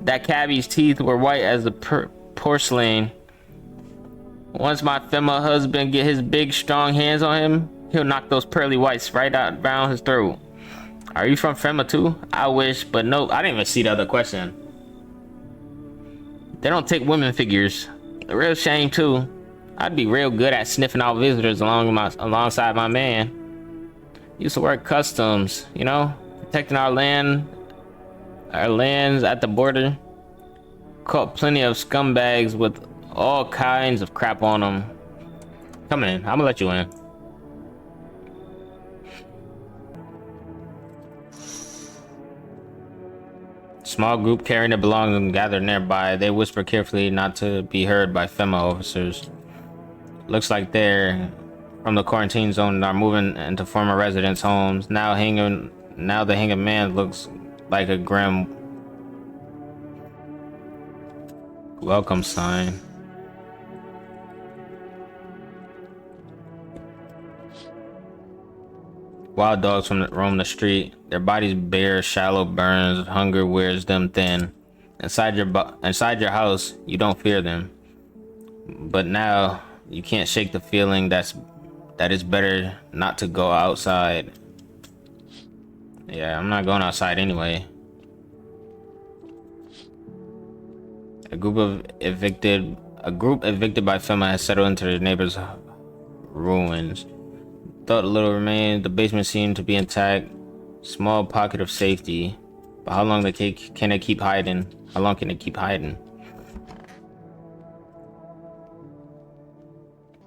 that cabbie's teeth were white as the porcelain. Once my female husband get his big strong hands on him, he'll knock those pearly whites right out around his throat. Are you from Fema too? I wish, but nope. I didn't even see the other question. They don't take women figures. A real shame too. I'd be real good at sniffing out visitors alongside my man. Used to work customs, you know, protecting our lands at the border. Caught plenty of scumbags with all kinds of crap on them. Come in, I'm gonna let you in. Small group carrying their belongings gathered nearby. They whisper carefully not to be heard by FEMA officers. Looks like they're from the quarantine zone and are moving into former residents' homes. Now the hanging man looks like a grim welcome sign. Wild dogs roam the street. Their bodies bear shallow burns. Hunger wears them thin. Inside your house, you don't fear them. But now you can't shake the feeling that it's better not to go outside. Yeah, I'm not going outside anyway. A group evicted by FEMA has settled into their neighbor's ruins. Thought little remained. The basement seemed to be intact. Small pocket of safety. But how long can they keep hiding? How long can they keep hiding?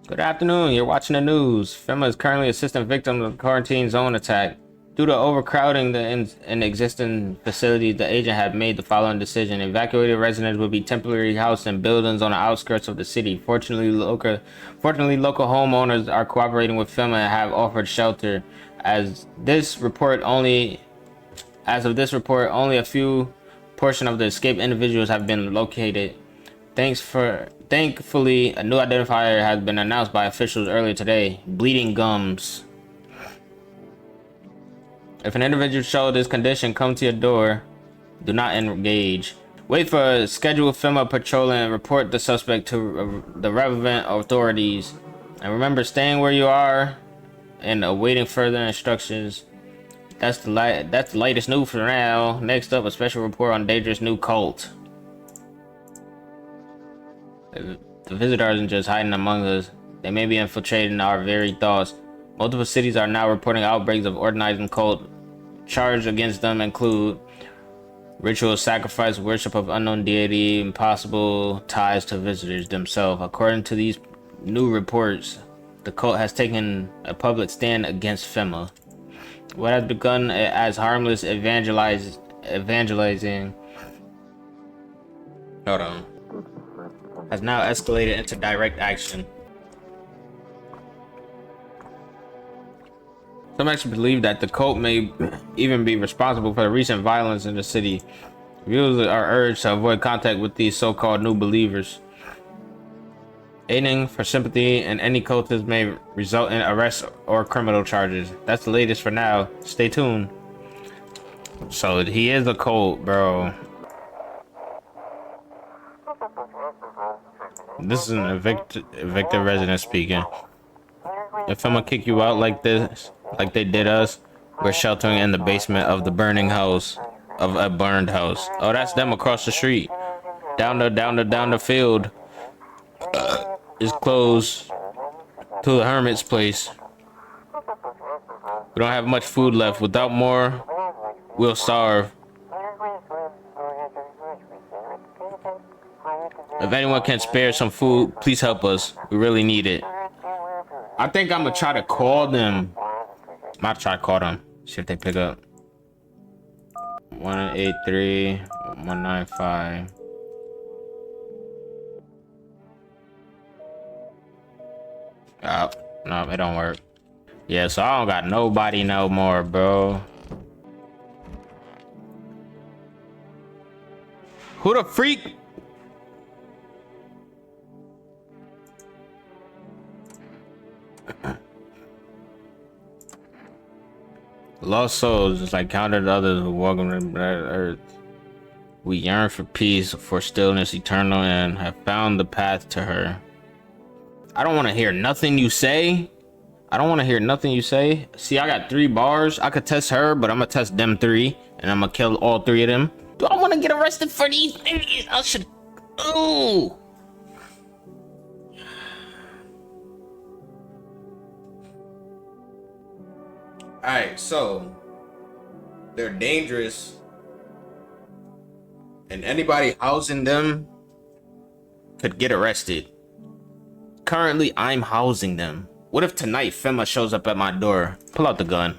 Good afternoon. You're watching the news. FEMA is currently assisting victims of the quarantine zone attack. Due to overcrowding in existing facilities, the agent had made the following decision. Evacuated residents will be temporarily housed in buildings on the outskirts of the city. Fortunately, local homeowners are cooperating with FEMA and have offered shelter. As of this report, only a few portion of the escaped individuals have been located. Thankfully, a new identifier has been announced by officials earlier today. Bleeding gums. If an individual shows this condition, come to your door. Do not engage. Wait for a scheduled FEMA patrol and report the suspect to the relevant authorities. And remember, staying where you are and awaiting further instructions. That's the latest news for now. Next up, a special report on dangerous new cult. The visitor isn't just hiding among us. They may be infiltrating our very thoughts. Multiple cities are now reporting outbreaks of organized cult. Charges against them include ritual sacrifice, worship of unknown deity, and possible ties to visitors themselves. According to these new reports, the cult has taken a public stand against FEMA. What has begun as harmless evangelizing has now escalated into direct action. Some actually believe that the cult may even be responsible for the recent violence in the city. Viewers are urged to avoid contact with these so-called new believers. Aiding for sympathy and any cultists may result in arrests or criminal charges. That's the latest for now. Stay tuned. So he is a cult, bro. This is an evicted resident speaking. If I'm gonna kick you out like this, like they did us, we're sheltering in the basement of the burning house, of a burned house. Oh, that's them across the street. Down the field. Is closed to the hermit's place. We don't have much food left. Without more, we'll starve. If anyone can spare some food, please help us. We really need it. I think I'm gonna try to call them. I'm gonna try to call them. See if they pick up. 183-195. Oh, no, it don't work. Yeah, so I don't got nobody no more, bro. Who the freak? Lost souls, just like counted others who welcome to the earth. We yearn for peace, for stillness eternal, and have found the path to her. I don't want to hear nothing you say. I don't want to hear nothing you say. See, I got 3 bars. I could test her, but I'm gonna test them 3, and I'm gonna kill all 3 of them. Do I want to get arrested for these things? I should. Ooh. Alright, so they're dangerous, and anybody housing them could get arrested. Currently, I'm housing them. What if tonight FEMA shows up at my door? Pull out the gun.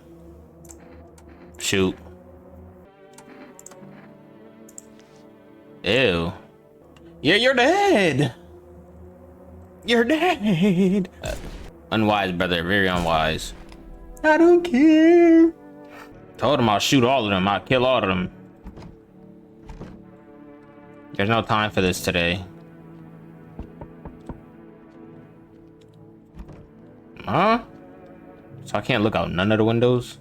Shoot. Ew. Yeah, you're dead. You're dead. Unwise, brother. Very unwise. I don't care. Told him I'll shoot all of them. I'll kill all of them. There's no time for this today. Huh? So I can't look out none of the windows?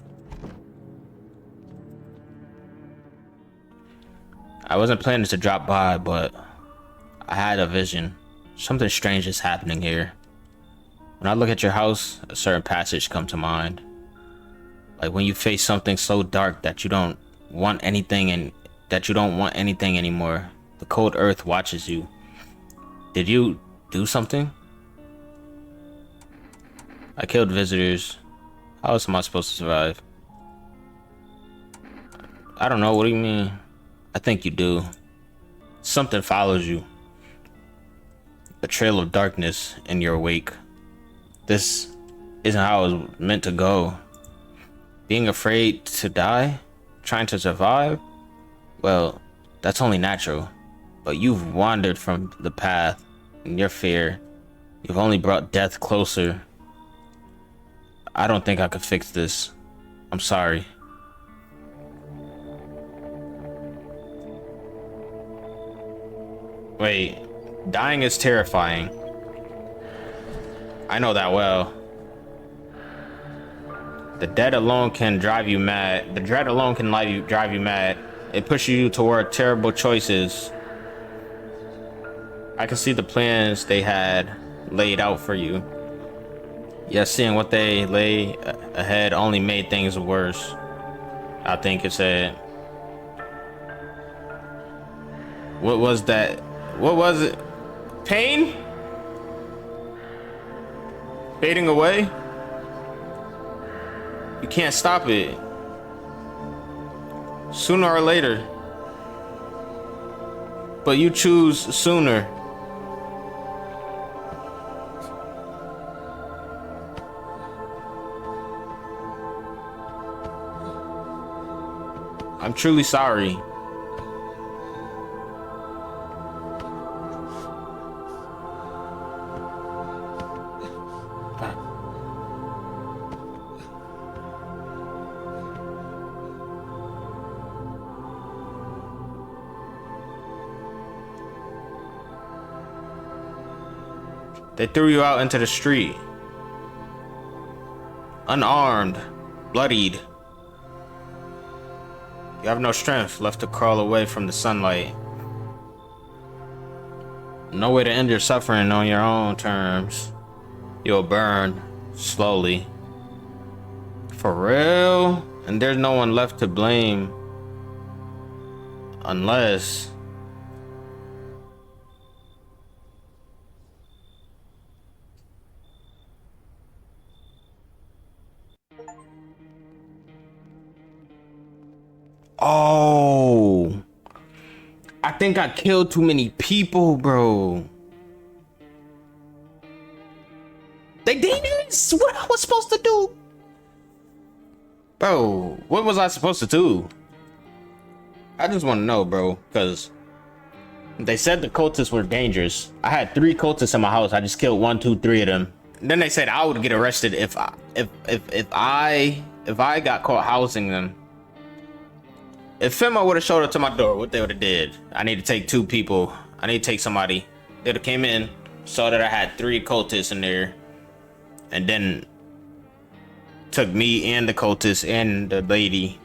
I wasn't planning to drop by, but I had a vision. Something strange is happening here. When I look at your house, a certain passage comes to mind. Like when you face something so dark that you don't want anything anymore. The cold earth watches you. Did you do something? I killed visitors. How else am I supposed to survive? I don't know. What do you mean? I think you do. Something follows you. A trail of darkness in your wake. This isn't how it was meant to go. Being afraid to die? Trying to survive? Well, that's only natural. But you've wandered from the path in your fear. You've only brought death closer. I don't think I could fix this. I'm sorry. Wait, dying is terrifying. I know that well. The dead alone can drive you mad. The dread alone can drive you mad. It pushes you toward terrible choices. I can see the plans they had laid out for you. Yet seeing what they lay ahead only made things worse. I think it said. What was that? What was it? Pain? Fading away? You can't stop it. Sooner or later. But you choose sooner. I'm truly sorry. They threw you out into the street. Unarmed, bloodied. You have no strength left to crawl away from the sunlight. No way to end your suffering on your own terms. You'll burn slowly. For real? And there's no one left to blame. Unless... Oh, I think I killed too many people, bro. They demons? What I was supposed to do? Bro, what was I supposed to do? I just want to know, bro, because they said the cultists were dangerous. I had 3 cultists in my house. I just killed 1, 2, 3 of them. And then they said I would get arrested if I got caught housing them. If Fimo would have showed up to my door, what they would have did? I need to take 2 people. I need to take somebody. They'd have came in, saw that I had 3 cultists in there, and then took me and the cultist and the lady